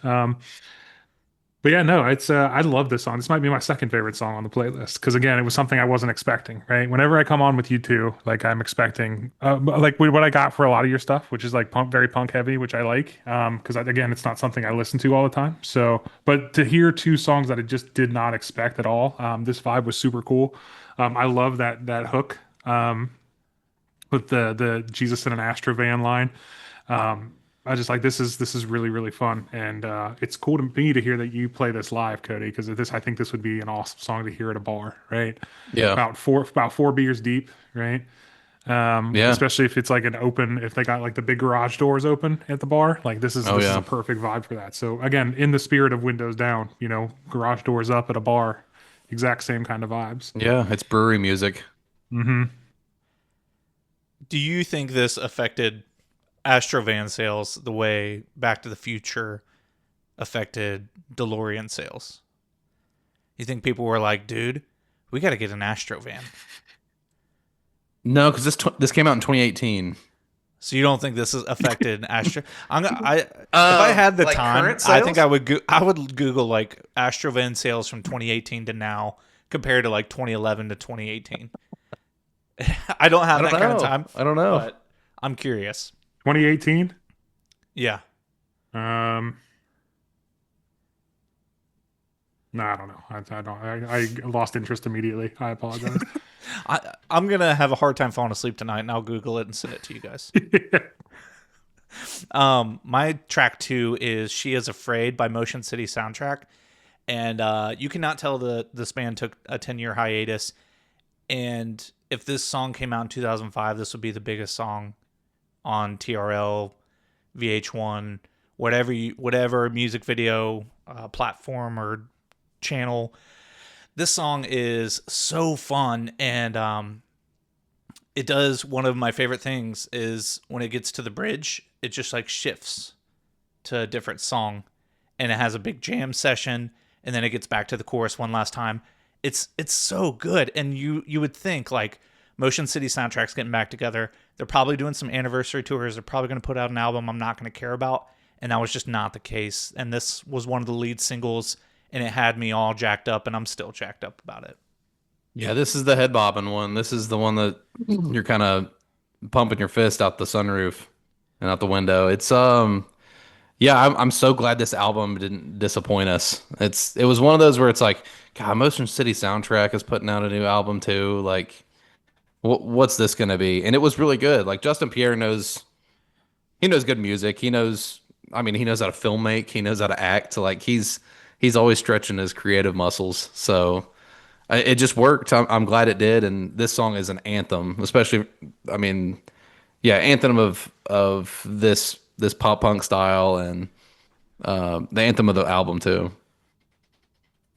But yeah, no, it's I love this song. This might be my second favorite song on the playlist because again, it was something I wasn't expecting, right? Whenever I come on with you two, like I'm expecting like what I got for a lot of your stuff, which is like punk, very punk heavy, which I like. Because again, it's not something I listen to all the time. So, but to hear two songs that I just did not expect at all, this vibe was super cool. I love that hook with the Jesus in an Astro van line. Um, I just like this is really really fun, and it's cool to me to hear that you play this live, Cody, because this I think this would be an awesome song to hear at a bar, right? Yeah. About four beers deep, right? Yeah. Especially if it's like an open, if they got like the big garage doors open at the bar, like Oh, this is a yeah. perfect vibe for that. So again, in the spirit of windows down, garage doors up at a bar, exact same kind of vibes. Yeah. It's brewery music. Hmm. Do you think this affected Astrovan sales the way Back to the Future affected DeLorean sales? You think people were like, dude, we got to get an Astrovan? No, because this came out in 2018. So you don't think this has affected Astro? If I had the Like time, current I think sales? I would Google like Astrovan sales from 2018 to now compared to like 2011 to 2018. I don't I have don't that kind of know. time, I don't know. but I'm curious. 2018. Yeah. Um, no, I don't know. I don't. I lost interest immediately. I apologize. I'm gonna have a hard time falling asleep tonight, and I'll Google it and send it to you guys. My track two is "She Is Afraid" by Motion City Soundtrack, and you cannot tell this band took a 10-year hiatus. And if this song came out in 2005, this would be the biggest song on TRL, VH1, whatever music video platform or channel. This song is so fun, and it does one of my favorite things is when it gets to the bridge, it just like shifts to a different song, and it has a big jam session, and then it gets back to the chorus one last time. It's so good, and you would think like Motion City Soundtrack's getting back together. They're probably doing some anniversary tours. They're probably going to put out an album I'm not going to care about, and that was just not the case. And this was one of the lead singles, and it had me all jacked up, and I'm still jacked up about it. Yeah, this is the head bobbing one. This is the one that you're kind of pumping your fist out the sunroof and out the window. Yeah, I'm so glad this album didn't disappoint us. It was one of those where it's like, God, Motion City Soundtrack is putting out a new album too. Like, what's this gonna be? And it was really good. Like Justin Pierre knows he knows good music. I mean, he knows how to film make. He knows how to act. Like he's always stretching his creative muscles. So it just worked. I'm glad it did. And this song is an anthem, especially. I mean, yeah, anthem of this pop punk style and the anthem of the album too.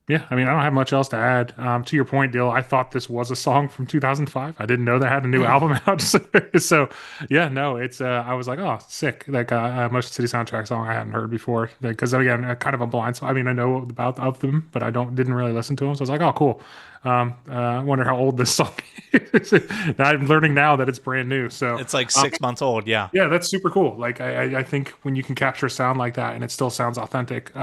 Yeah, I mean, I don't have much else to add. To your point, Dill, I thought this was a song from 2005. I didn't know they had a new album out. So, yeah, no, it's. I was like, oh, sick. Like a Motion City Soundtrack song I hadn't heard before. Because again, kind of a blind spot. I mean, I know about of them, but I didn't really listen to them. So I was like, oh, cool. I wonder how old this song is. I'm learning now that it's brand new. So It's like 6 months old. Yeah. yeah, that's super cool. Like I think when you can capture a sound like that and it still sounds authentic.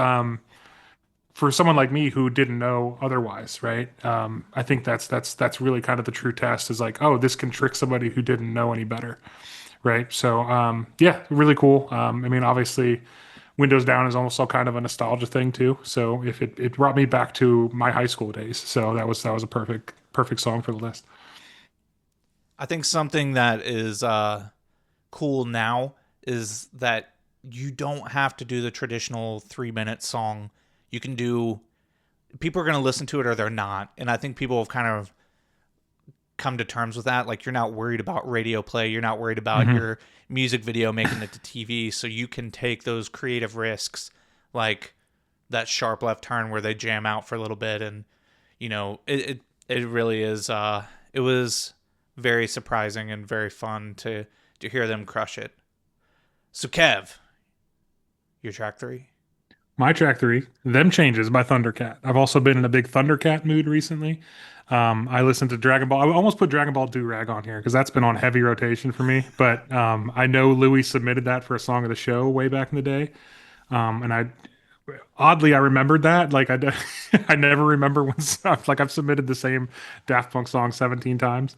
For someone like me who didn't know otherwise, right? I think that's really kind of the true test is like, oh, this can trick somebody who didn't know any better, right? So yeah, really cool. I mean, obviously, Windows Down is also kind of a nostalgia thing too. So if it brought me back to my high school days, so that was a perfect song for the list. I think something that is cool now is that you don't have to do the traditional 3 minute song. You can do, people are going to listen to it or they're not. And I think people have kind of come to terms with that. Like you're not worried about radio play. You're not worried about your music video making it to TV. So you can take those creative risks, like that sharp left turn where they jam out for a little bit. And, it really is, it was very surprising and very fun to hear them crush it. So Kev, your track three? My track three, Them Changes by Thundercat. I've also been in a big Thundercat mood recently. I listened to Dragon Ball. I almost put Dragon Ball Durag on here because that's been on heavy rotation for me. But I know Louis submitted that for a song of the show way back in the day. And Oddly, I remembered that. I never remember when like I've submitted the same Daft Punk song 17 times.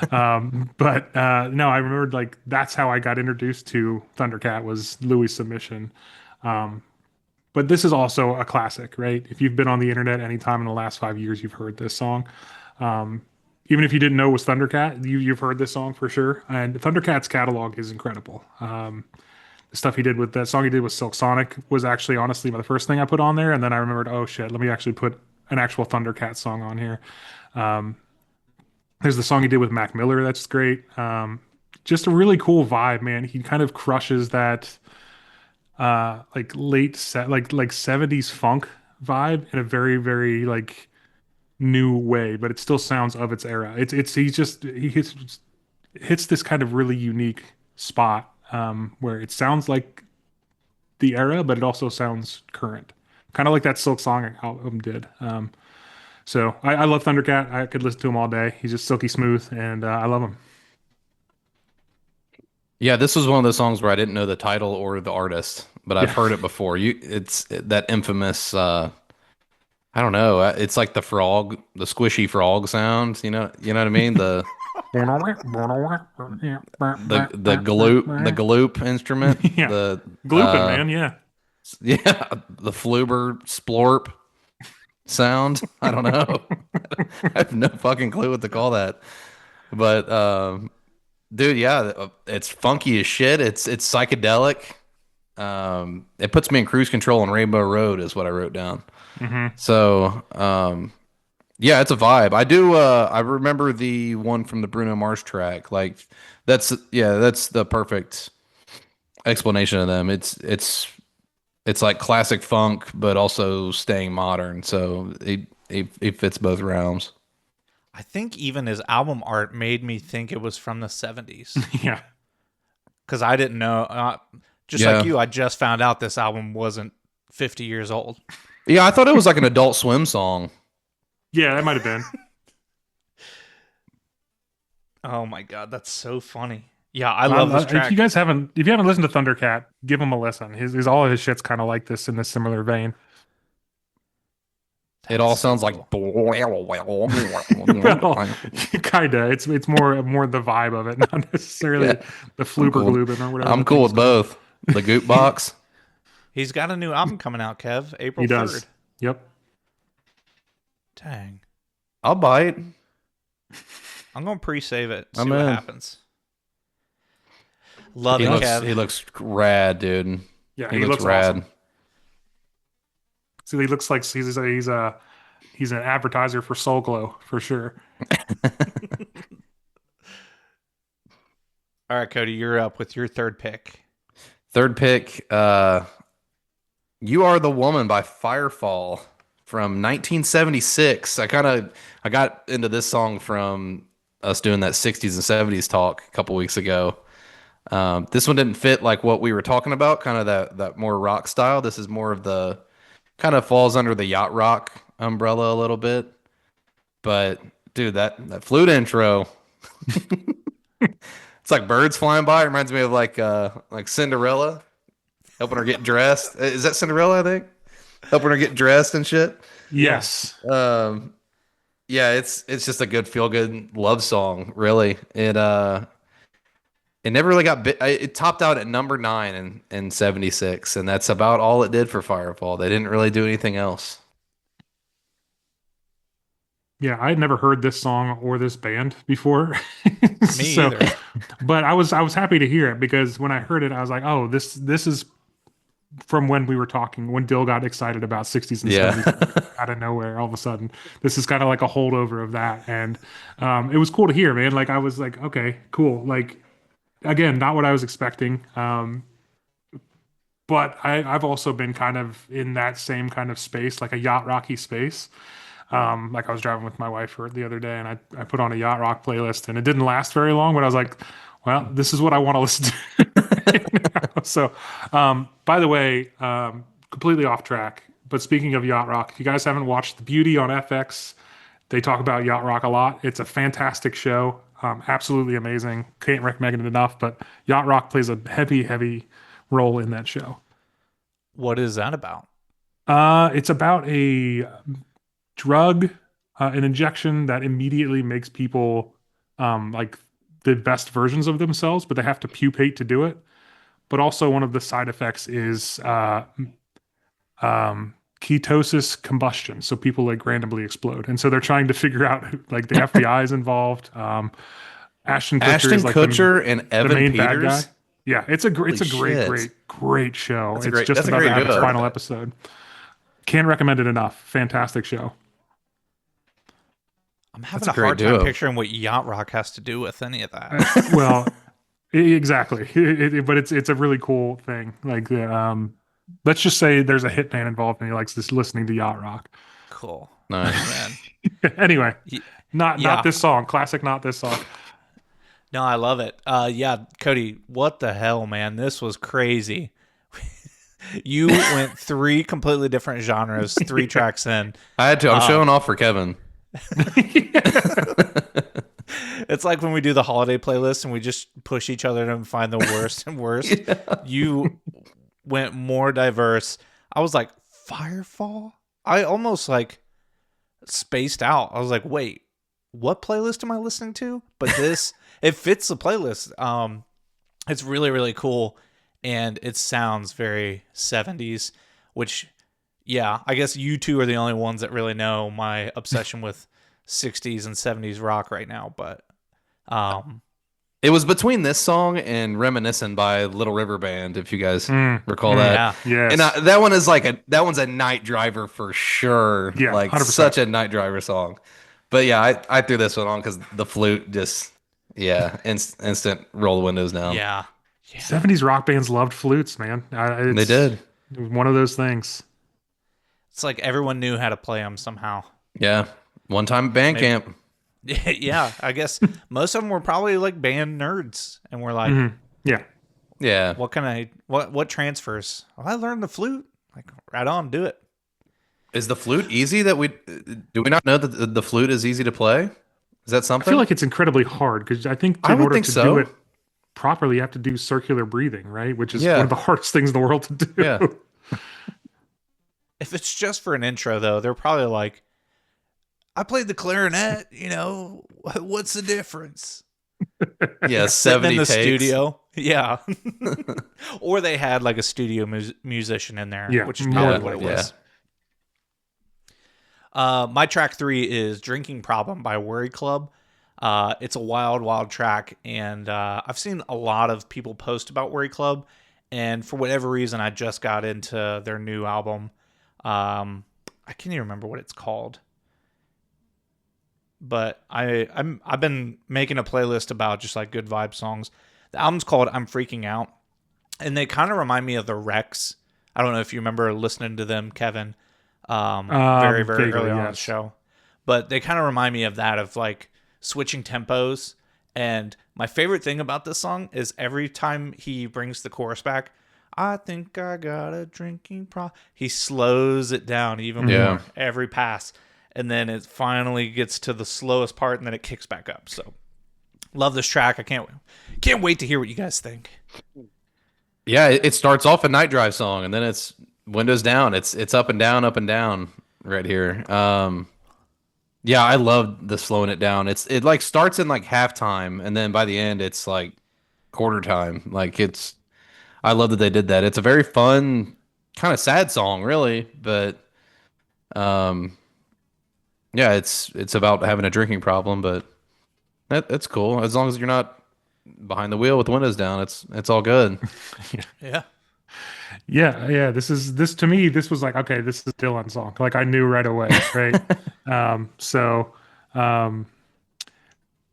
But no, I remembered like that's how I got introduced to Thundercat was Louis' submission. But this is also a classic, right? If you've been on the internet anytime in the last 5 years, you've heard this song. Um, Even if you didn't know it was Thundercat, you've heard this song for sure. And Thundercat's catalog is incredible. The stuff he did with that song he did with Silk Sonic was actually honestly the first thing I put on there, and then I remembered, oh shit, let me actually put an actual Thundercat song on here. There's the song he did with Mac Miller that's great. Just a really cool vibe, man. He kind of crushes that like late set like 70s funk vibe in a very very like new way, but it still sounds of its era. It's he hits this kind of really unique spot where it sounds like the era, but it also sounds current, kind of like that Silk Sonic album did. So I love Thundercat. I could listen to him all day. He's just silky smooth, and I love him. Yeah, this was one of those songs where I didn't know the title or the artist, but I've Yeah, heard it before. It's that infamous. I don't know. It's like the frog, the squishy frog sound. You know what I mean. The gloop instrument. yeah, The glooping man. Yeah, yeah, the fluber splorp sound. I don't know. I have no fucking clue what to call that. But dude, yeah, it's funky as shit. It's psychedelic. It puts me in cruise control on Rainbow Road is what I wrote down. hmm So, yeah, it's a vibe. I remember the one from the Bruno Mars track. Like that's the perfect explanation of them. It's like classic funk, but also staying modern. So it fits both realms. I think even his album art made me think it was from the 70s yeah, because I didn't know. Just like Yeah. you, I just found out this album wasn't 50 years old. Yeah, I thought it was like an Adult Swim song. yeah. That might have been. Oh my god, that's so funny. Yeah, I love this If you track. guys haven't, if you haven't listened to Thundercat, give him a listen. His all of his shit's kind of like this in this similar vein. It That's all so sounds like. cool. Well, kinda. It's more the vibe of it, not necessarily Yeah, the I'm flooper cool. glooping or whatever I'm the cool thing's with called. both. The Goop Box. He's got a new album coming out, Kev, He April does. 3rd. Yep. Dang. I'll bite. I'm going to pre-save it, see I'm what in. happens. Love He it, looks Kev. he looks rad, dude. Yeah, He he looks looks rad. awesome. So he looks like he's an advertiser for Soul Glow for sure. All right, Cody, you're up with your third pick. Third pick, You Are the Woman by Firefall from 1976. I got into this song from us doing that 60s and 70s talk a couple weeks ago. This one didn't fit like what we were talking about, kind of that more rock style. This is more of the kind of falls under the yacht rock umbrella a little bit. But dude, that flute intro, it's like birds flying by. It reminds me of like Cinderella helping her get dressed. Is that Cinderella? I think helping her get dressed and shit. Yes. Um, yeah, it's just a good feel good love song. Really, it never really got it topped out at number 9 in 76, and that's about all it did for Firefall. They didn't really do anything else. Yeah, I had never heard this song or this band before. Me So, either. but I was happy to hear it because when I heard it, I was like, oh, this is from when we were talking when Dill got excited about 60s and Yeah. 70s out of nowhere all of a sudden. This is kind of like a holdover of that, and it was cool to hear, man. Like I was like, okay, cool. Like again, not what I was expecting. But I've also been kind of in that same kind of space, like a yacht rocky space. Like I was driving with my wife the other day, and I put on a yacht rock playlist, and it didn't last very long. But I was like, well, this is what I want to listen to right now. So, by the way, completely off track. But speaking of yacht rock, if you guys haven't watched The Beauty on FX, they talk about yacht rock a lot. It's a fantastic show, absolutely amazing. Can't recommend it enough. But yacht rock plays a heavy, heavy role in that show. What is that about? It's about a drug, an injection that immediately makes people like the best versions of themselves, but they have to pupate to do it. But also one of the side effects is ketosis combustion. So people like randomly explode. And so they're trying to figure out like the FBI is involved. Ashton Kutcher is Ashton like Kutcher and the Evan main bad guy. Peters. Yeah, Holy it's a great, shit. great, great show. It's just That's a about to great have its show. final episode. Can't recommend it enough. Fantastic show. I'm That's having a a great hard time duo. picturing what yacht rock has to do with any of that. Well, exactly. But it's a really cool thing. Like, let's just say there's a hitman involved and he likes this listening to yacht rock. Cool. Nice. Man. Anyway, Y- not Yeah. this song. Classic, not this song. No, I love it. Yeah, Cody, what the hell, man? This was crazy. You went three completely different genres, three tracks in. I had to. I'm showing off for Kevin. It's like when we do the holiday playlist and we just push each other to find the worst and worst. You went more diverse. I was like, Firefall? I almost like spaced out. I was like, wait, what playlist am I listening to? But this, it fits the playlist. It's really, really cool. And it sounds very 70s, which, yeah, I guess you two are the only ones that really know my obsession with 60s and 70s rock right now. But It was between this song and "Reminiscent" by Little River Band, if you guys recall yeah. that. Yes. And that one is like that one's a night driver for sure. Yeah, Like 100%. such a night driver song. But yeah, I threw this one on because the flute just instant roll the windows down. Yeah. 70s rock bands loved flutes, man. They did. It was one of those things. It's like everyone knew how to play them somehow. Yeah, one time at band camp. Yeah, I guess most of them were probably like band nerds, and we're like, Yeah. Yeah, what transfers? Well, I learned the flute. Like, right on, do it. is the flute easy? That we do we not know that the flute is easy to play? Is that I something? feel like it's incredibly hard because I think I in would order think to so. do it properly, you have to do circular breathing, right? Which is Yeah. one of the hardest things in the world to do. Yeah. If it's just for an intro, though, they're probably like, I played the clarinet. What's the difference? Yeah, Sitting 70 in the takes. studio. Yeah. Or they had like a studio musician in there, Yeah, which is more probably than what it likely, was. My track 3 is Drinking Problem by Worry Club. It's a wild, wild track, and I've seen a lot of people post about Worry Club, and for whatever reason, I just got into their new album. I can't even remember what it's called, but I've been making a playlist about just like good vibe songs. The album's called I'm Freaking Out, and they kind of remind me of the Rex. I don't know if you remember listening to them, Kevin. Very, very Vaguely, early on in the yes. show, but they kind of remind me of that, of like switching tempos. And my favorite thing about this song is every time he brings the chorus back, I think I got a drinking problem. He slows it down even more every pass. And then it finally gets to the slowest part and then it kicks back up. So love this track. I can't wait to hear what you guys think. Yeah, it starts off a night drive song and then it's windows down. It's up and down right here. Yeah, I love the slowing it down. It like starts in like halftime and then by the end it's like quarter time. Like I love that they did that. It's a very fun, kind of sad song, really, but yeah, it's about having a drinking problem, but that's cool. As long as you're not behind the wheel with the windows down, it's all good. Yeah. Yeah. This to me, this was like, okay, this is Dylan's song. Like I knew right away, right? So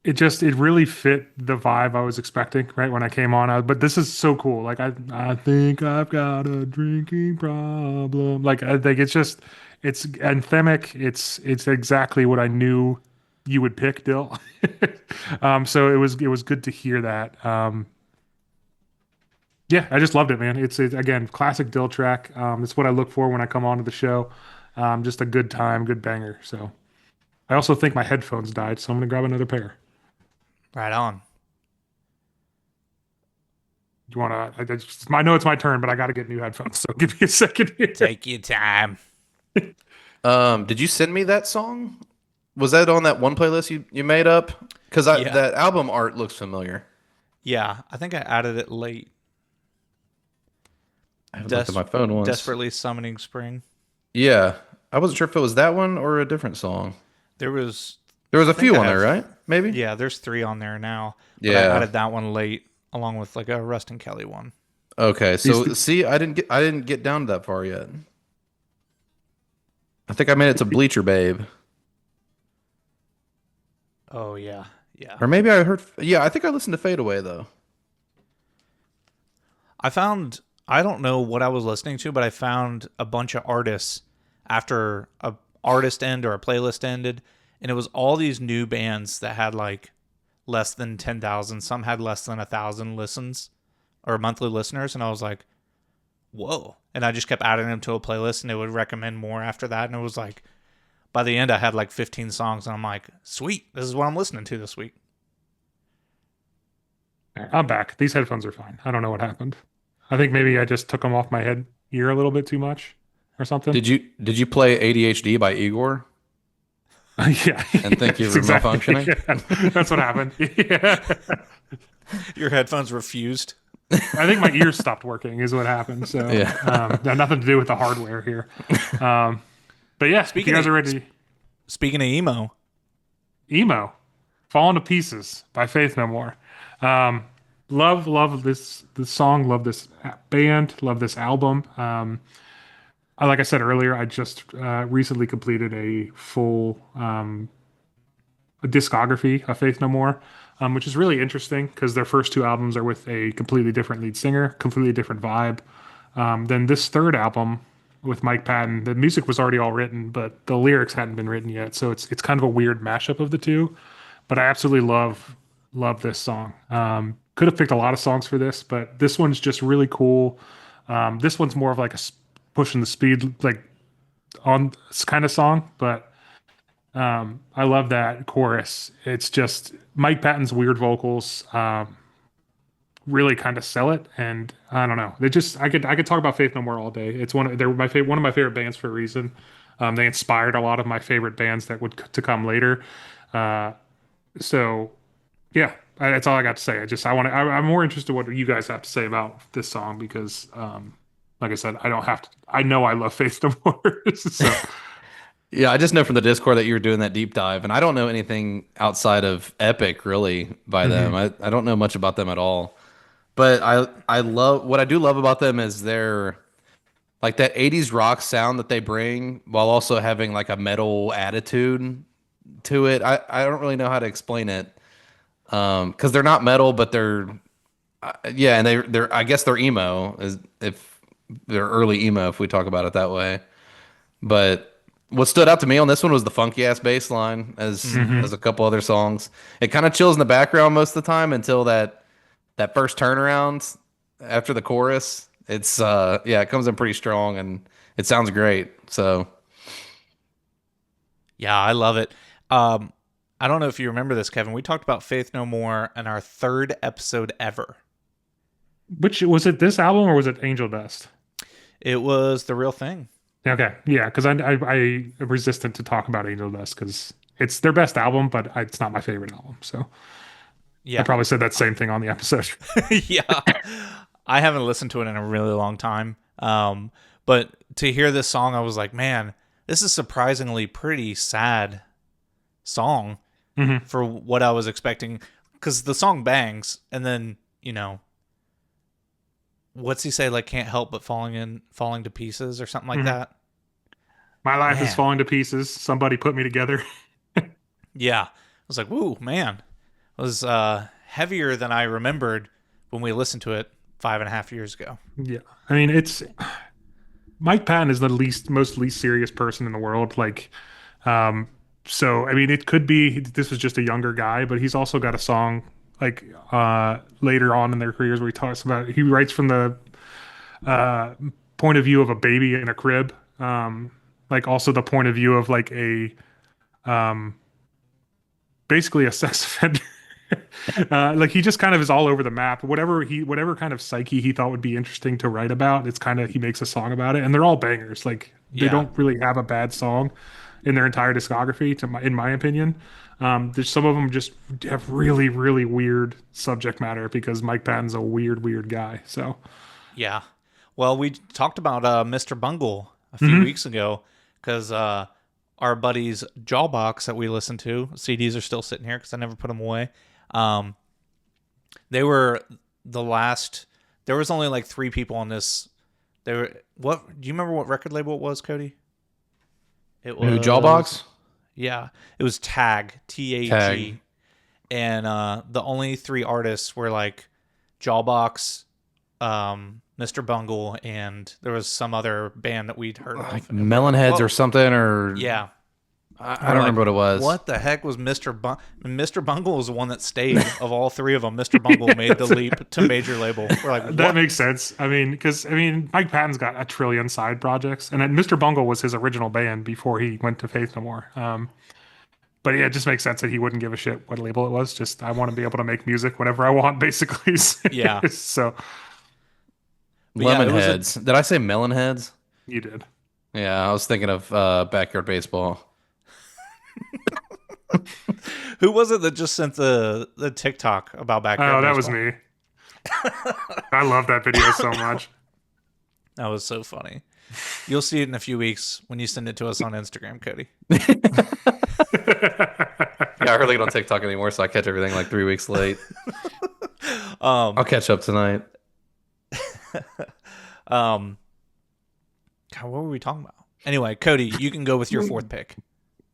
it really fit the vibe I was expecting, right? When I came on, but this is so cool. Like I think I've got a drinking problem. Like I think it's anthemic. It's exactly what I knew you would pick, Dill. So it was good to hear that. Yeah, I just loved it, man. It's again classic Dill track. It's what I look for when I come onto the show. Just a good time, good banger. So I also think my headphones died, so I'm gonna grab another pair. Right on. You want to? I know it's my turn, but I got to get new headphones. So give me a second here. Take your time. Did you send me that song? Was that on that one playlist you made up? Because Yeah. that album art looks familiar. Yeah. I think I added it late. I haven't looked at Des- my phone once. Desperately Summoning Spring. Yeah, I wasn't sure if it was that one or a different song. There was, There was I a think few I on there, have, right? Maybe. yeah, there's 3 on there now, but I Yeah. added that one late along with like a Rustin Kelly one. Okay. These So see, I didn't get down that far yet. I think I made it to Bleacher Babe, Oh, yeah. Yeah. or maybe I heard. Yeah, I think I listened to Fade Away though. I found, I don't know what I was listening to, but I found a bunch of artists after a artist end or a playlist ended, and it was all these new bands that had like less than 10,000. Some had less than 1,000 listens or monthly listeners, and I was like, whoa. And I just kept adding them to a playlist, and it would recommend more after that. And it was like, by the end, I had like 15 songs, and I'm like, sweet, this is what I'm listening to this week. I'm back. These headphones are fine. I don't know what happened. I think maybe I just took them off my head ear a little bit too much or something. Did you play ADHD by Igor Yeah, and think you it's were exactly. malfunctioning? Yeah, that's what happened. Yeah. Your headphones refused. I think my ears stopped working is what happened. So Yeah. had nothing to do with the hardware here. But yeah, if you Speaking guys of- are ready, Speaking of emo, emo, "Falling to Pieces" by Faith No More. Love this song. Love this band. Love this album. Like I said earlier, I just recently completed a full discography of Faith No More, which is really interesting because their first 2 albums are with a completely different lead singer, completely different vibe. Then this third album with Mike Patton, the music was already all written, but the lyrics hadn't been written yet, so it's kind of a weird mashup of the two. But I absolutely love this song. Could have picked a lot of songs for this, but this one's just really cool. This one's more of like pushing the speed like on kind of song, but I love that chorus. It's just Mike Patton's weird vocals really kind of sell it, and I don't know. They just I could talk about Faith No More all day. It's one of my favorite bands for a reason. They inspired a lot of my favorite bands that would to come later. Uh, so yeah, that's all I got to say. I'm more interested in what you guys have to say about this song because like I said, I don't have to. I know I love Faith No More, so. Yeah, I just know from the Discord that you were doing that deep dive, and I don't know anything outside of Epic really by them. I don't know much about them at all. But I love what I do love about them is their like that 80s rock sound that they bring while also having like a metal attitude to it. I don't really know how to explain it. Because they're not metal, but they're yeah, and they're I guess they're emo is if they're early emo if we talk about it that way. But what stood out to me on this one was the funky ass bass line as a couple other songs. It kind of chills in the background most of the time until that first turnaround after the chorus. It's yeah, it comes in pretty strong and it sounds great. So yeah, I love it. I don't know if you remember this, Kevin. We talked about Faith No More in our 3rd episode ever. Which was it? This album or was it Angel Dust? It was The Real Thing. Okay, yeah, because I am resistant to talk about Angel Dust because it's their best album, but it's not my favorite album. So I Yeah. probably said that same thing on the episode. Yeah. I haven't listened to it in a really long time. But to hear this song, I was like, man, this is surprisingly pretty sad song for what I was expecting. Because the song bangs, and then, what's he say? Like, can't help but falling to pieces or something like that. My life is Man. falling to pieces. Somebody put me together. Yeah. I was like, woo, man. It was heavier than I remembered when we listened to it 5.5 years ago. Yeah, I mean it's Mike Patton is the most serious person in the world. Like, so I mean it could be this was just a younger guy, but he's also got a song like later on in their careers where he writes from the point of view of a baby in a crib. Like also the point of view of like a basically a sex offender. Like he just kind of is all over the map. Whatever kind of psyche he thought would be interesting to write about, it's kind of he makes a song about it, and they're all bangers. Like they Yeah. don't really have a bad song in their entire discography, in my opinion. There's some of them just have really, really weird subject matter because Mike Patton's a weird, weird guy. So, Yeah. Well, we talked about Mr. Bungle a few mhm. weeks ago because our buddy's Jawbox that we listened to, CDs are still sitting here because I never put them away. Um, they were the last. There was only like three people on this. They were what? Do you remember what record label it was, Cody? It Who, was Jawbox? yeah. It was Tag, Tag. TAG, and the only three artists were like Jawbox, Mr. Bungle, and there was some other band that we'd heard Like of. And we're like, Melonheads or whoa, something, or yeah. I We're don't like, remember what it was. what the heck was Mr. Mr. Bungle was the one that stayed of all three of them. Mr. Bungle made the leap to major label. We're like, That what? makes sense. I mean, because Mike Patton's got a trillion side projects, and then Mr. Bungle was his original band before he went to Faith No More. But yeah, it just makes sense that he wouldn't give a shit what label it was. Just I want to be able to make music whenever I want, basically. Yeah. So But yeah, it was a Lemonheads. Did I say Melonheads? you did. Yeah, I was thinking of Backyard Baseball. who was it that just sent the TikTok about backyard Oh, that was baseball? me. I love that video so much. That was so funny. You'll see it in a few weeks when you send it to us on Instagram, Cody. Yeah, I hardly get on TikTok anymore, so I catch everything like 3 weeks late. Um, I'll catch up tonight. um, God, what were we talking about? Anyway, Cody, you can go with your fourth pick.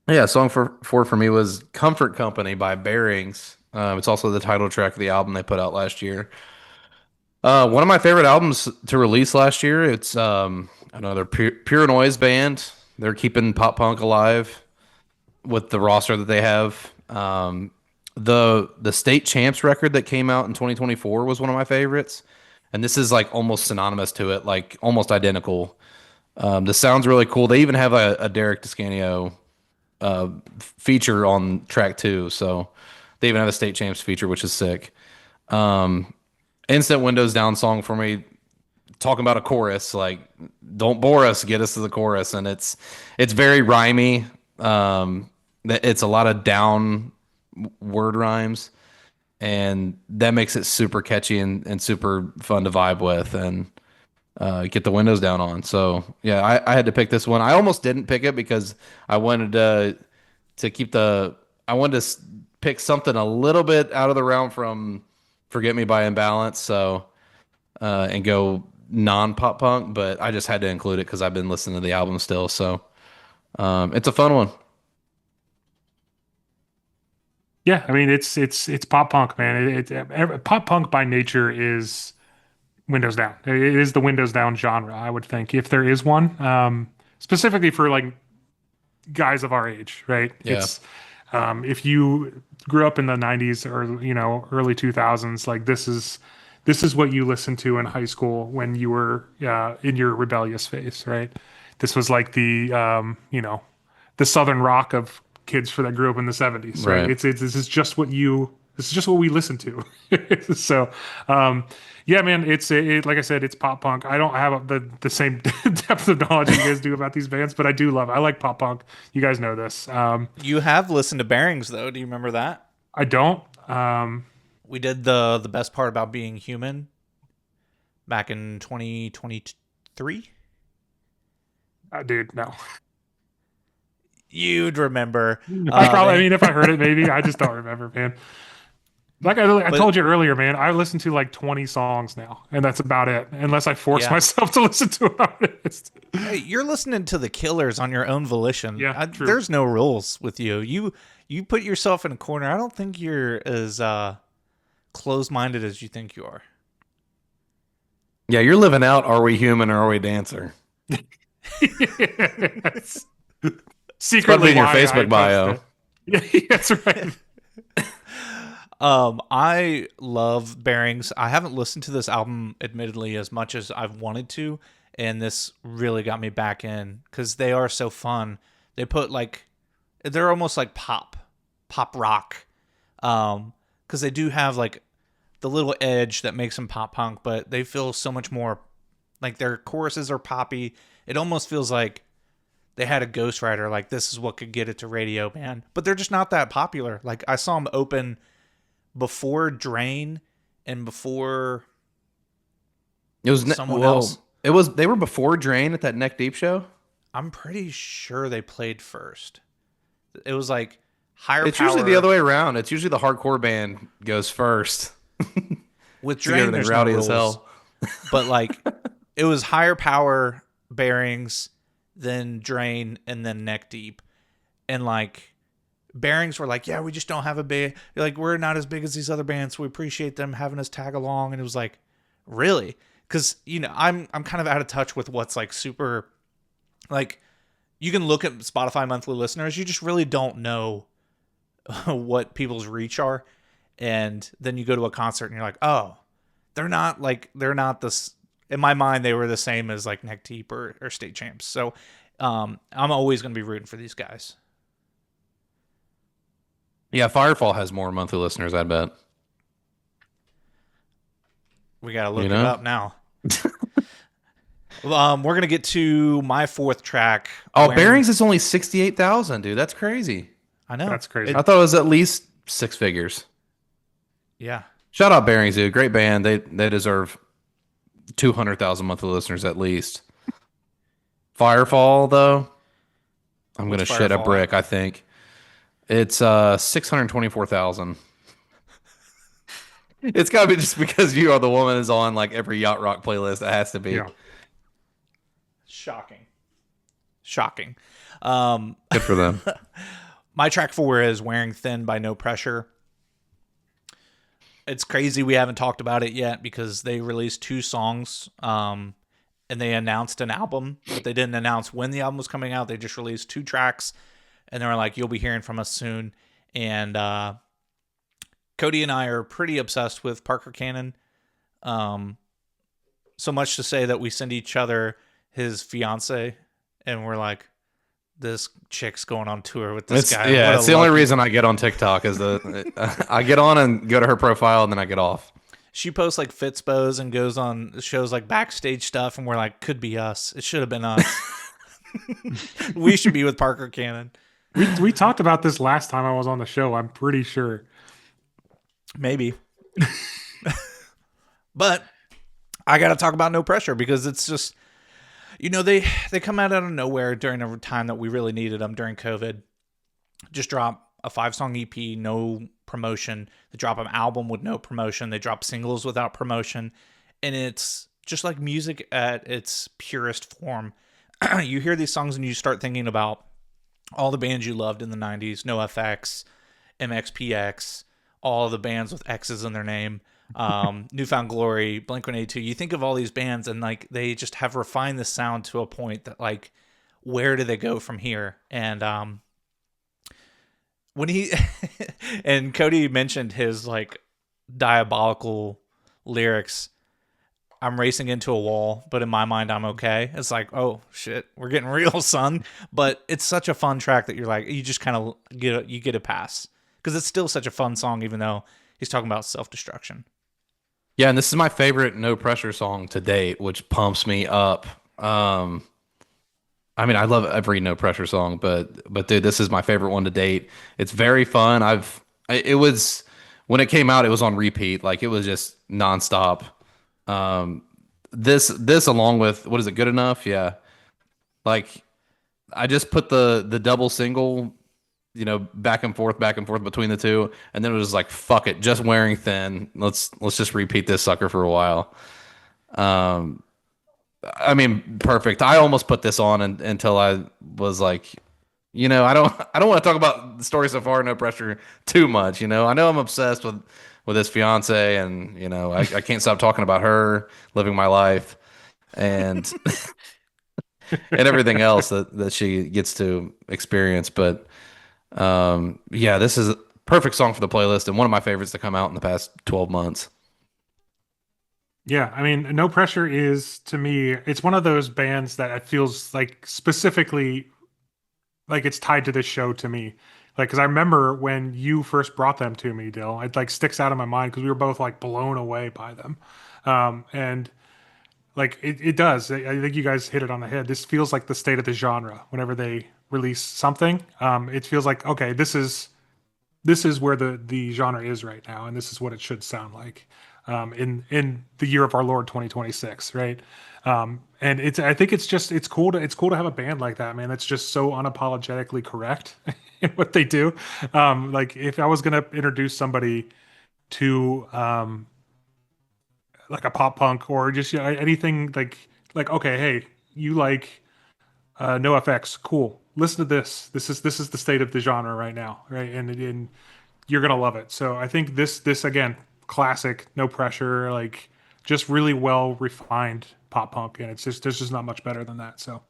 Yeah, song for four for me was "Comfort Company" by Bearings. It's also the title track of the album they put out last year. One of my favorite albums to release last year. It's another pure noise band. They're keeping pop punk alive with the roster that they have. The State Champs record that came out in 2024 was one of my favorites, and this is like almost synonymous to it, like almost identical. The sound's really cool. They even have a Derek Descanio feature on track two, so they even have a State Champs feature, which is sick. Instant Windows Down song for me, talking about a chorus, like don't bore us, get us to the chorus, and it's very rhymey. It's a lot of down word rhymes, and that makes it super catchy and super fun to vibe with and get the windows down on. So yeah, I had to pick this one. I almost didn't pick it because I wanted to keep I wanted to pick something a little bit out of the realm from Forget Me by Imbalance, so and go non pop punk, but I just had to include it because I've been listening to the album still. So it's a fun one. Yeah, I mean it's pop punk, man. Pop punk by nature is Windows Down. It is the Windows Down genre, I would think, if there is one. Specifically for like guys of our age, right? Yeah. If you grew up in the 90s or early 2000s, like this is what you listened to in high school when you were in your rebellious phase, right? This was like the southern rock of kids for that grew up in the 70s, right? Right. This is just what we listen to. So, yeah, man, like I said, it's pop punk. I don't have the same depth of knowledge you guys do about these bands, but I do love it. I like pop punk. You guys know this. You have listened to Bearings, though. Do you remember that? I don't. We did the best part about being human back in 2023. Dude, no. You'd remember. I mean, if I heard it, maybe. I just don't remember, man. Like I told you earlier, man, I listen to like 20 songs now, and that's about it. Unless I force Yeah. myself to listen to it. Hey, you're listening to the Killers on your own volition. Yeah, true. There's no rules with you. You put yourself in a corner. I don't think you're as closed-minded as you think you are. Yeah, you're living out Are We Human or Are We Dancer? Yes. It's Secretly in your why I Facebook bio. post it. Yeah, that's right. I love Bearings. I haven't listened to this album, admittedly, as much as I've wanted to, and this really got me back in because they are so fun. They put they're almost like pop rock. Because because they do have like the little edge that makes them pop punk, but they feel so much more like their choruses are poppy. It almost feels like they had a ghostwriter, like this is what could get it to radio, man. But they're just not that popular. Like I saw them open before Drain and before It was someone else. It was they were before Drain at that Neck Deep show. I'm pretty sure they played first. It was like higher It's power. usually the other way around. It's usually the hardcore band goes first. With To get Drain, everything there's rowdy no as rules. hell. But like it was higher power Bearings, then Drain, and then Neck Deep. And like Bearings were like, yeah, we just don't have a big, like we're not as big as these other bands, so we appreciate them having us tag along. And it was like, really? Because I'm kind of out of touch with what's like super, like you can look at Spotify monthly listeners, you just really don't know what people's reach are. And then you go to a concert and you're like, oh, they're not this. In my mind, they were the same as like Neck Deep or State Champs. So I'm always going to be rooting for these guys. Yeah, Firefall has more monthly listeners, I bet. We got to look You it know? up now. We're going to get to my fourth track. Oh, Wearing- Bearings is only 68,000, dude. That's crazy. I know. That's crazy. I thought it was at least six figures. Yeah. Shout out Bearings, dude. Great band. They deserve 200,000 monthly listeners at least. Firefall, though, I'm going to What's shit a Firefall brick, I think. It's 624,000. It's got to be just because You Are the Woman is on like every yacht rock playlist. It has to be. Yeah. Shocking. Good for them. My track 4 is Wearing Thin by No Pressure. It's crazy we haven't talked about it yet because they released 2 songs and they announced an album, but they didn't announce when the album was coming out. They just released 2 tracks and they were like, you'll be hearing from us soon. And Cody and I are pretty obsessed with Parker Cannon. So much to say that we send each other his fiance and we're like, this chick's going on tour with this guy. Yeah, What a it's the only lucky- reason I get on TikTok is I get on and go to her profile and then I get off. She posts like Fitspos and goes on shows like backstage stuff, and we're like, could be us. It should have been us. We should be with Parker Cannon. We talked about this last time I was on the show. I'm pretty sure. Maybe. But I got to talk about No Pressure because it's just, they come out of nowhere during a time that we really needed them during COVID. Just drop a 5-song EP, no promotion. They drop an album with no promotion. They drop singles without promotion. And it's just like music at its purest form. You hear these songs and you start thinking about all the bands you loved in the 90s, NoFX, MXPX, all the bands with X's in their name, Newfound Glory, Blink-182. You think of all these bands and like they just have refined the sound to a point that like, where do they go from here? And when he and Cody mentioned his like diabolical lyrics, I'm racing into a wall, but in my mind I'm okay. It's like, oh shit, we're getting real, son. But it's such a fun track that you're like, you just kind of get a pass because it's still such a fun song, even though he's talking about self-destruction. Yeah, and this is my favorite No Pressure song to date, which pumps me up. I mean, I love every No Pressure song, but dude, this is my favorite one to date. It's very fun. It was when it came out, it was on repeat, like it was just nonstop. This along with what is it, Good Enough? Yeah, like I just put the double single, back and forth between the two, and then it was like, fuck it, just Wearing Thin. Let's just repeat this sucker for a while. I mean, perfect. I almost put this on until I was like, I don't want to talk about the story so far, No Pressure, too much. I know I'm obsessed with his fiance, and I can't stop talking about her, living my life, and and everything else that she gets to experience. But yeah, this is a perfect song for the playlist and one of my favorites to come out in the past 12 months. Yeah, I mean, No Pressure is, to me, it's one of those bands that it feels like specifically like it's tied to this show to me. Like, because I remember when you first brought them to me, Dill, it like sticks out in my mind because we were both like blown away by them. And like it does. I think you guys hit it on the head. This feels like the state of the genre whenever they release something. It feels like, okay, this is where the genre is right now, and this is what it should sound like in the year of our Lord 2026, right? And it's I think it's cool to have a band like that, man. That's just so unapologetically correct in what they do. Like if I was gonna introduce somebody to like a pop punk or just anything like okay, hey, you like no FX, cool. Listen to this. This is the state of the genre right now, right? And you're gonna love it. So I think this again, classic, no pressure, like just really well refined pop punk, and it's just there's just not much better than that. So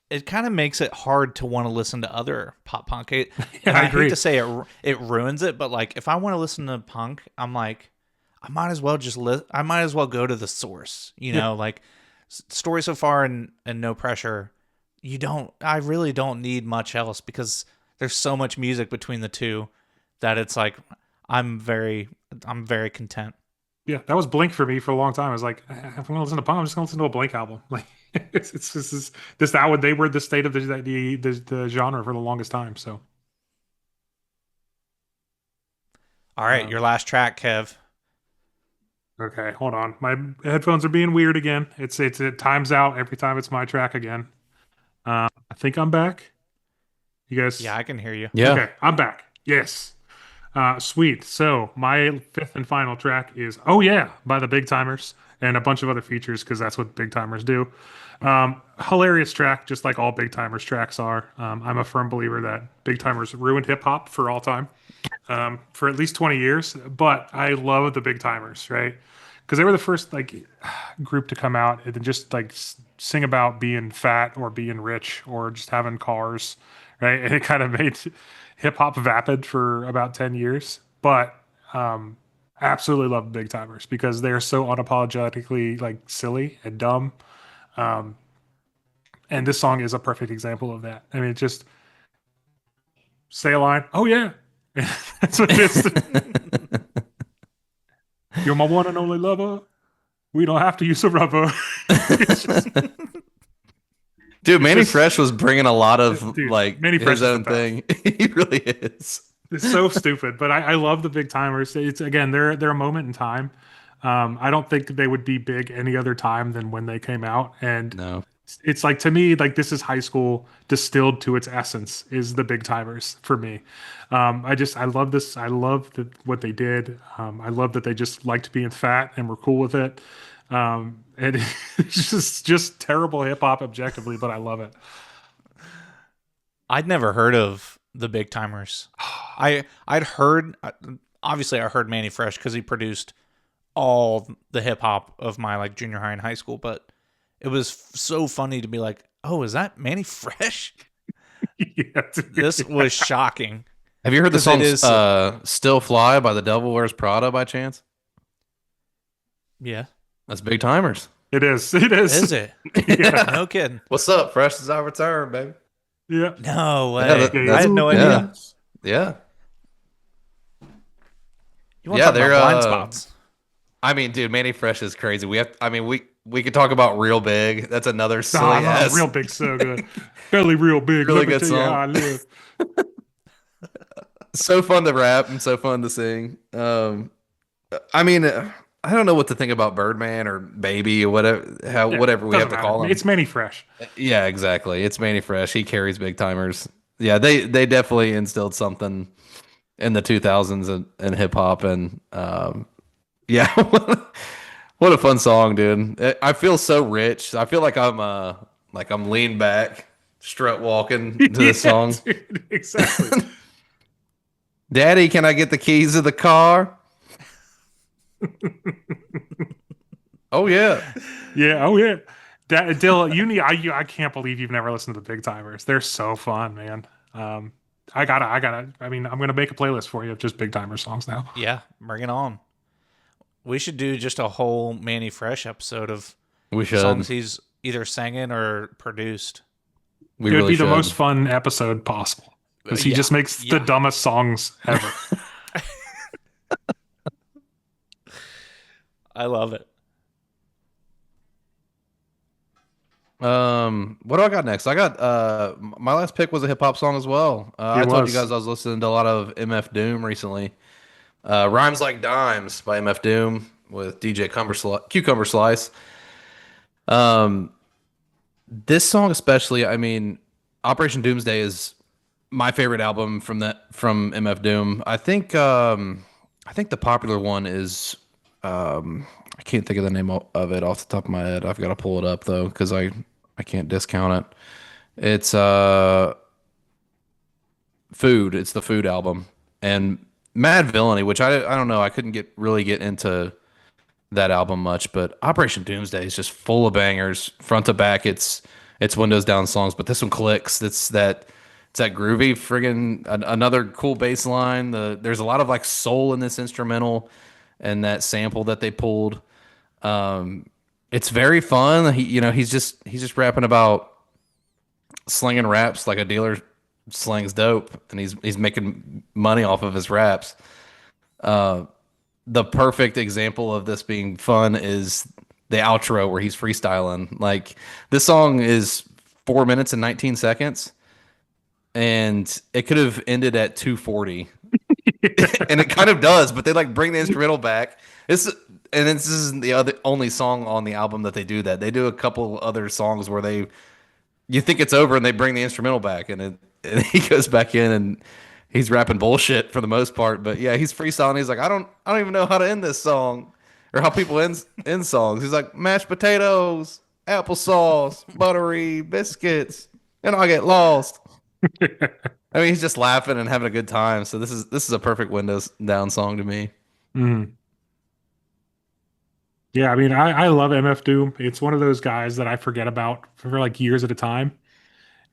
It kind of makes it hard to want to listen to other pop punk. yeah, And I I hate agree. to say it ruins it, but like if I want to listen to punk, I'm like, I might as well I might as well go to the source. Yeah, Like Story So Far and No Pressure. I really don't need much else because there's so much music between the two that it's like I'm very content. yeah, that was Blink for me for a long time. I was like, if I'm gonna listen to punk, I'm just gonna listen to a Blink album. Like it's this that would they were the state of the genre for the longest time. So All right, um, your last track, Kev. okay, hold on, my headphones are being weird again. It times out every time it's my track again. I think I'm back. You Yeah, guys, I can hear you. Yeah. okay, I'm back. Yes. Sweet. So my fifth and final track is "Oh Yeah" by the Big Timers and a bunch of other features because that's what Big Timers do. Hilarious track, just like all Big Timers tracks are. I'm a firm believer that Big Timers ruined hip hop for all time, for at least 20 years. But I love the Big Timers, right? Because they were the first like group to come out and then just like sing about being fat or being rich or just having cars, right? And it kind of made hip hop vapid for about 10 years. But absolutely love Big Timers because they're so unapologetically like silly and dumb. And this song is a perfect example of that. I mean, it just say a line, oh yeah. That's what it is. You're my one and only lover. We don't have to use a rubber. it's just, Dude, it's Manny just, Fresh was bringing a lot of dude, like Manny Fresh his is the own best. thing. He really is. It's so stupid, but I love the Big Timers. It's again, they're a moment in time. I don't think they would be big any other time than when they came out, and No. it's like to me, like this is high school distilled to its essence. Is the Big Timers for me? I love this. I love what they did. I love that they just liked being fat and were cool with it. And it's just terrible hip hop objectively, but I love it. I'd never heard of the Big Timers. I'd heard obviously I heard Manny Fresh because he produced all the hip hop of my like junior high and high school, but it was so funny to be like, oh, is that Manny Fresh? Yeah, This was shocking Have you heard the because it song is Still Fly by the Devil Wears Prada by chance? yeah. That's Big Timers. it is. It is. Is it? Yeah. No kidding. What's up? Fresh is our return, baby. Yeah. No Yeah, way. Yeah, I had no idea. yeah. Yeah. You want to Yeah, talk they're about blind spots? I mean, dude, Manny Fresh is crazy. We could talk about Real Big. That's another silly Oh, no, ass, real big, so good. Belly real big. really Let me good tell you how song. I live. So fun to rap and so fun to sing. I mean, I don't know what to think about Birdman or Baby or Yeah, whatever we have doesn't to matter. call him. It's Manny Fresh. Yeah, exactly. It's Manny Fresh. He carries Big Timers. Yeah, they definitely instilled something in the 2000s in hip hop and yeah, what a fun song, dude. I feel so rich. I feel like I'm leaned back, strut walking to this Yeah, song. dude, exactly. Daddy, can I get the keys of the car? Oh yeah. Yeah. Oh yeah. Dill, I can't believe you've never listened to the Big Timers. They're so fun, man. I mean, I'm gonna make a playlist for you of just Big Timer songs now. Yeah, bring it on. We should do just a whole Manny Fresh episode of We should. songs he's either singing or produced. We It would really be the should. most fun episode possible. because he Yeah, just makes the yeah. dumbest songs ever. I love it. What do I got next? I got my last pick was a hip hop song as well. It I told you was. guys I was listening to a lot of MF Doom recently. Rhymes Like Dimes by MF Doom with DJ Cucumber Slice. Um, this song especially, I mean, Operation Doomsday is my favorite album from MF Doom. I think the popular one is I can't think of the name of it off the top of my head. I've got to pull it up though because I can't discount it. It's Food. It's the Food album and Mad Villainy, which I don't know. I couldn't really get into that album much, but Operation Doomsday is just full of bangers, front to back. It's Windows Down songs, but this one clicks. It's that groovy friggin' another cool bass line. There's a lot of like soul in this instrumental and that sample that they pulled. It's very fun. He's just rapping about slinging raps like a dealer slings dope, and he's making money off of his raps. The perfect example of this being fun is the outro where he's freestyling. Like this song is 4 minutes and 19 seconds, and it could have ended at 2:40, and it kind of does. But they like bring the instrumental back. This isn't the only song on the album that they do that. They do a couple other songs where you think it's over and they bring the instrumental back, and he goes back in and he's rapping bullshit for the most part. But yeah, he's freestyling. He's like, I don't even know how to end this song or how people end songs. He's like, mashed potatoes, applesauce, buttery biscuits, and I get lost. I mean, he's just laughing and having a good time. So this is a perfect Windows Down song to me. Mhm. Yeah, I mean, I love MF Doom. It's one of those guys that I forget about for like years at a time.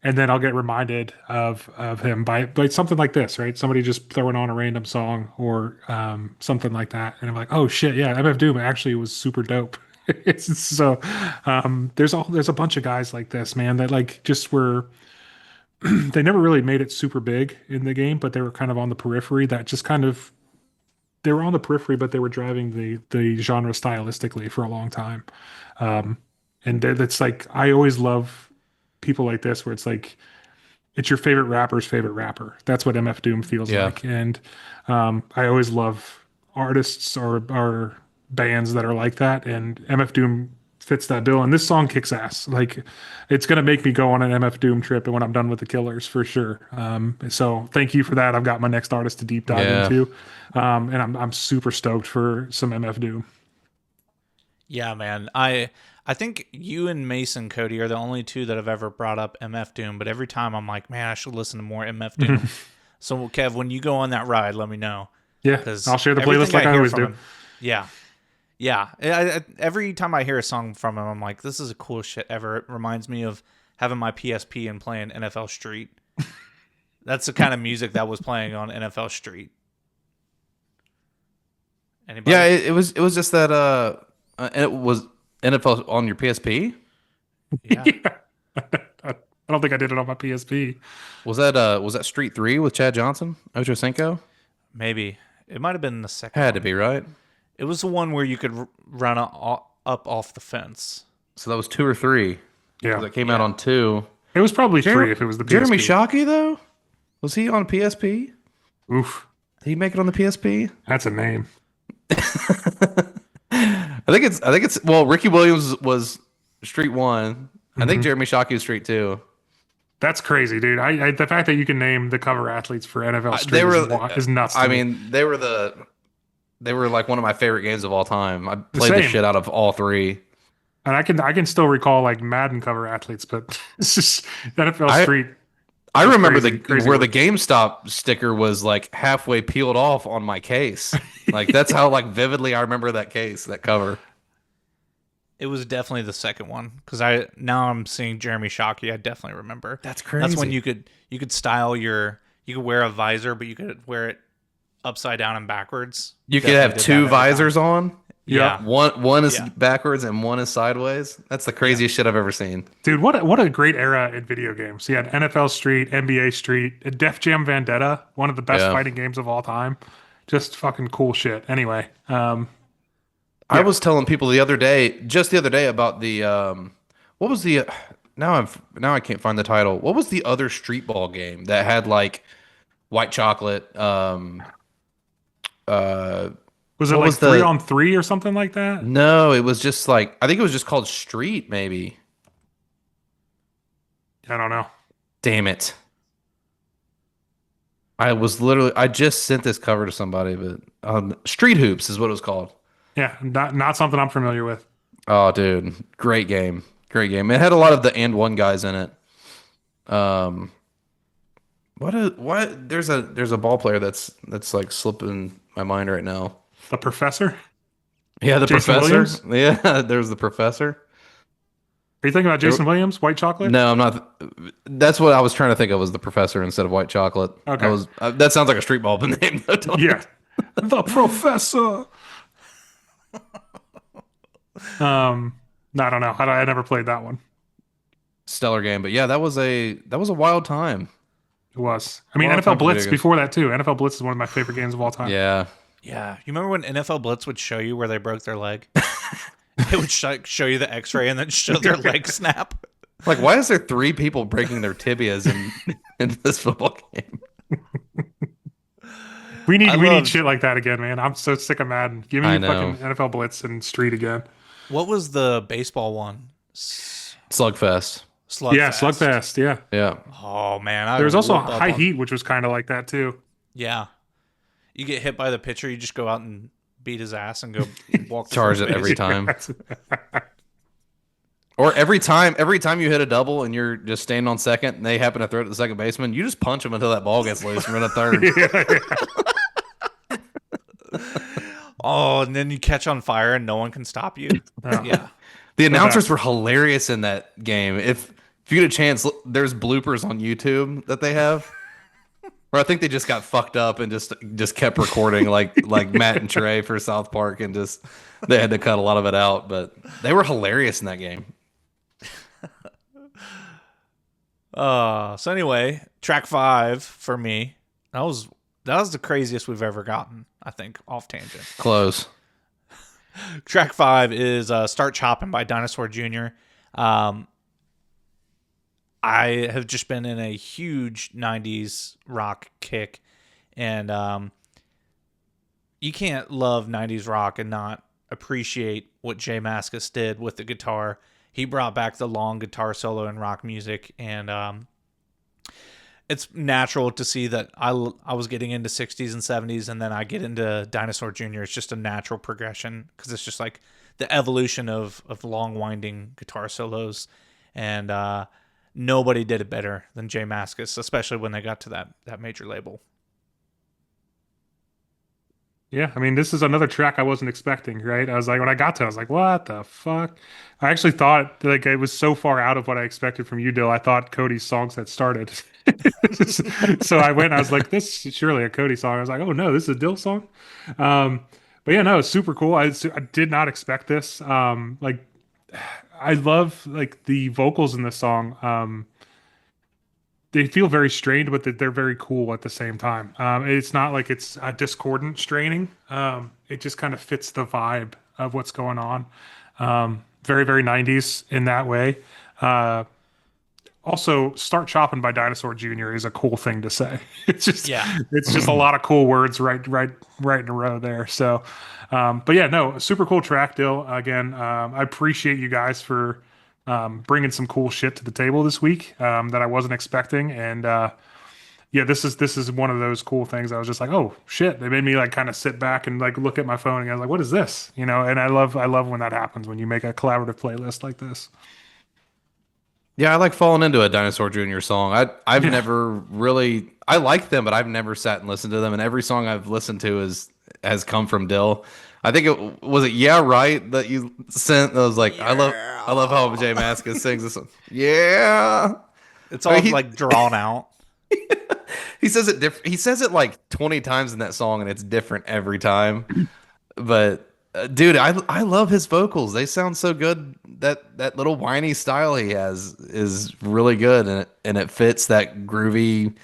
And then I'll get reminded of him by something like this, right? Somebody just throwing on a random song or something like that, and I'm like, oh shit, yeah, MF Doom actually was super dope. It's so there's a bunch of guys like this, man, that like just were they never really made it super big in the game, but they were kind of on the periphery. That just kind of they were on the periphery, but they were driving the genre stylistically for a long time. Um, and that's like I always love people like this, where it's like it's your favorite rapper's favorite rapper. That's what MF Doom feels Yeah. like. And I always love artists or bands that are like that. And MF Doom fits that bill. And this song kicks ass. Like it's gonna make me go on an MF Doom trip and when I'm done with the Killers for sure. So thank you for that. I've got my next artist to deep dive Yeah. into. And I'm super stoked for some MF Doom. Yeah, man. I think you and Mason Cody are the only two that have ever brought up MF Doom, but every time I'm like, man, I should listen to more MF Doom. So Kev, when you go on that ride, let me know. Yeah, Because I'll share the playlist like I always do. Yeah. Yeah. Every time I hear a song from him, I'm like, this is a cool shit ever. It reminds me of having my PSP and playing NFL Street. That's the kind of music that was playing on NFL Street. Anybody? Yeah, it was just that it was NFL on your PSP. Yeah. I don't think I did it on my PSP. Was that Street 3 with Chad Johnson, Ocho Cinco? Maybe. It might have been the second Had to one. be, right? It was the one where you could run up off the fence. So that was 2 or 3. Yeah, That came out on 2. it was probably three if it was the PSP. Jeremy Shockey though? Was he on PSP? Oof, Did he make it on the PSP? that's a name. I think it's well, Ricky Williams was Street 1. I think Jeremy Shockey was Street 2. That's crazy, dude. The fact that you can name the cover athletes for NFL Street They were is nuts. To I me. mean, they were like one of my favorite games of all time. I played the Same. shit out of all 3. And I can still recall like Madden cover athletes, but it's just NFL Street. I remember crazy where work. the GameStop sticker was like halfway peeled off on my case. Like that's how like vividly I remember that case, that cover. It was definitely the second one because now I'm seeing Jeremy Shockey. I definitely remember. That's crazy. That's when you could style you could wear a visor, but you could wear it upside down and backwards. You could Definitely have did 2 that every time. visors on. Yeah. One is Yeah. backwards and one is sideways. That's the craziest shit I've ever seen. Dude, what a great era in video games. You had NFL Street, NBA Street, Def Jam Vendetta, one of the best Yeah. fighting games of all time. Just fucking cool shit. Anyway, I yeah. was telling people just the other day about the what was the now I can't find the title. What was the other street ball game that had like white chocolate? Uh, Was it what like was three the? on three or something like that? No, it was just like I think it was just called Street, maybe. I don't know. Damn it. I just sent this cover to somebody, but Street Hoops is what it was called. Yeah, not something I'm familiar with. Oh, dude, great game, great game. It had a lot of the and one guys in it. Um, what? There's a ball player that's like slipping my mind right now. The Professor? Yeah, the Jason professor. Williams? Yeah, there's the professor. Are you thinking about Jason Williams, White Chocolate? No, I'm not. That's what I was trying to think of was the professor instead of white chocolate. Okay. That was that sounds like a street ball name. Though, don't Yeah. it? The Professor. No, I don't know. I never played that one. Stellar game, but yeah, that was a wild time. It was. I mean, Well, NFL time for Blitz video games. before that too. NFL Blitz is one of my favorite games of all time. Yeah, Yeah. You remember when NFL Blitz would show you where they broke their leg? It would show you the X-ray and then show their leg snap. like why is there three people breaking their tibias in this football game? We need loved- shit like that again, man. I'm so sick of Madden. Give me I know. fucking NFL Blitz and Street again. What was the baseball one? Slugfest. Slugfest. Yeah, Slugfest. Yeah. Yeah, Oh man, There was also whoop up High on- Heat, which was kind of like that too. Yeah, you get hit by the pitcher, you just go out and beat his ass and go walk. the charge first it base. every time. Or every time you hit a double and you're just standing on second and they happen to throw it to the second baseman, you just punch them until that ball gets loose and run a third. Oh, and then you catch on fire and no one can stop you. Oh. Yeah. The announcers were hilarious in that game. If you get a chance, there's bloopers on YouTube that they have. Where I think they just got fucked up and just kept recording like Matt and Trey for South Park and just they had to cut a lot of it out, but they were hilarious in that game. So anyway, track 5 for me. That was the craziest we've ever gotten, I think, off tangent. Close. Track 5 is Start Chopping by Dinosaur Jr. I have just been in a huge 90s rock kick, and you can't love 90s rock and not appreciate what Jay Mascis did with the guitar. He brought back the long guitar solo in rock music, and it's natural to see that I was getting into 60s and 70s, and then I get into Dinosaur Jr. It's just a natural progression because it's just like the evolution of long winding guitar solos, and nobody did it better than Jay Mascis, especially when they got to that major label. Yeah, I mean, this is another track I wasn't expecting, right? I was like, when I got to it, I was like, what the fuck? I actually thought, like, it was so far out of what I expected from you, Dill. I thought Cody's songs had started. So I went, I was like, this is surely a Cody song. I was like, oh no, this is a Dill song. But yeah, no, it's super cool. I did not expect this. Like, I love, like, the vocals in this song. They feel very strained, but they're very cool at the same time. It's not like it's discordant straining. It just kind of fits the vibe of what's going on. Very, very 90s in that way. Also, Start Chopping by Dinosaur Jr. is a cool thing to say. It's just, it's just a lot of cool words right in a row there. So, but yeah, no, super cool track, Dill. Again, I appreciate you guys for bringing some cool shit to the table this week that I wasn't expecting, and yeah, this is one of those cool things. I was just like, oh shit, they made me like kind of sit back and like look at my phone, and I was like, what is this? You know, and I love when that happens when you make a collaborative playlist like this. Yeah, I like falling into a Dinosaur Jr. song. I've never really I like them, but I've never sat and listened to them. And every song I've listened to has come from Dill. I think it was Yeah Right that you sent. I was like, I love how Jay Mascis sings this one. Yeah, It's all like drawn out. he says it different. He says it like 20 times in that song, and it's different every time. But Dude, I love his vocals. They sound so good. That little whiny style he has is really good, and it fits that groovy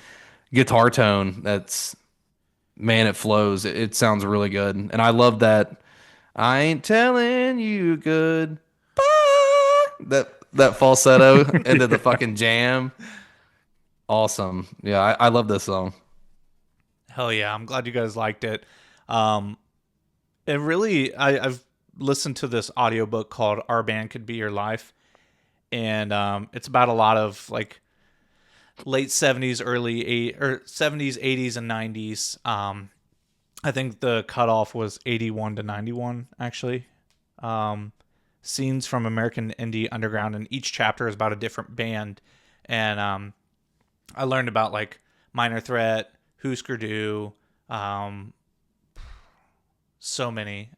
guitar tone. That's man, it flows. It sounds really good, and I love that. I ain't telling you good. That falsetto into the Yeah. fucking jam. Awesome. Yeah, I love this song. Hell yeah, I'm glad you guys liked it. Um, it really, I've listened to this audiobook called Our Band Could Be Your Life, and it's about a lot of like late 70s, early eight or 70s, 80s, and 90s. I think the cutoff was 81 to 91, actually. Um, Scenes from American indie underground, and each chapter is about a different band. And I learned about like Minor Threat, Husker Du, um, so many,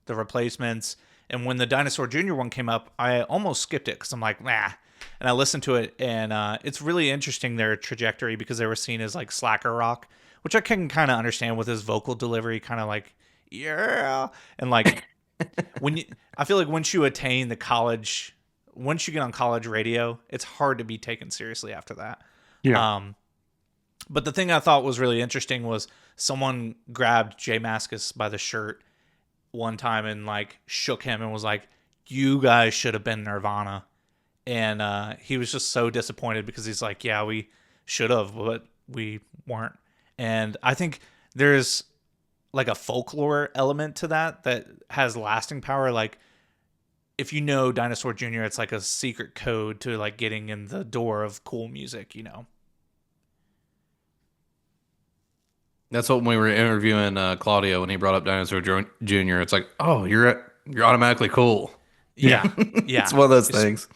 the Replacements. And when the Dinosaur Jr. one came up, I almost skipped it because I'm like, nah. And I listened to it, and it's really interesting their trajectory because they were seen as like slacker rock, which I can kind of understand with his vocal delivery, kind of like, yeah. And like, when you, I feel like once you attain the college, once you get on college radio, it's hard to be taken seriously after that. Yeah. Um, but the thing I thought was really interesting was someone grabbed Jay Mascis by the shirt one time and like shook him and was like, "You guys should have been Nirvana." And he was just so disappointed because he's like, "Yeah, we should have, but we weren't." And I think there's like a folklore element to that has lasting power. Like if you know Dinosaur Jr., it's like a secret code to like getting in the door of cool music, you know? That's what when we were interviewing Claudio when he brought up Dinosaur Jr. It's like, oh, you're automatically cool. Yeah. Yeah, It's yeah. one of those things.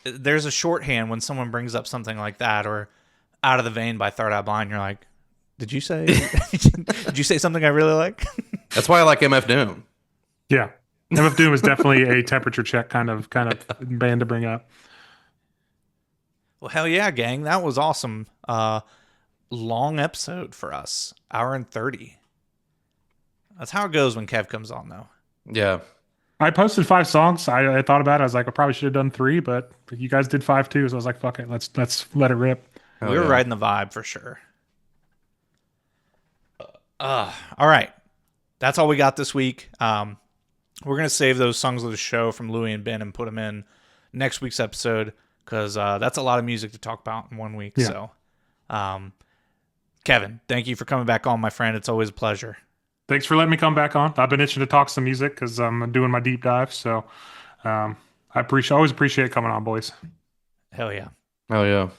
There's a shorthand when someone brings up something like that or Out of the Vein by Third Eye Blind. You're like, did you say did you say something I really like? That's why I like MF Doom. Yeah. MF Doom is definitely a temperature check kind of band to bring up. Well, hell yeah, gang. That was awesome. Long episode for us. Hour and 30. That's how it goes when Kev comes on, though. Yeah. I posted 5 songs. I thought about it. I was like, I probably should have done 3, but you guys did 5 too. So I was like, fuck it. Let's let it rip. Hell We were yeah. riding the vibe for sure. All right. That's all we got this week. We're going to save those songs of the show from Louie and Ben and put them in next week's episode because that's a lot of music to talk about in one week. Yeah. So, Kevin, thank you for coming back on, my friend. It's always a pleasure. Thanks for letting me come back on. I've been itching to talk some music because I'm doing my deep dive. So I always appreciate coming on, boys. Hell yeah. Hell yeah.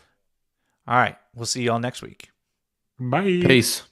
All right. We'll see y'all next week. Bye. Peace.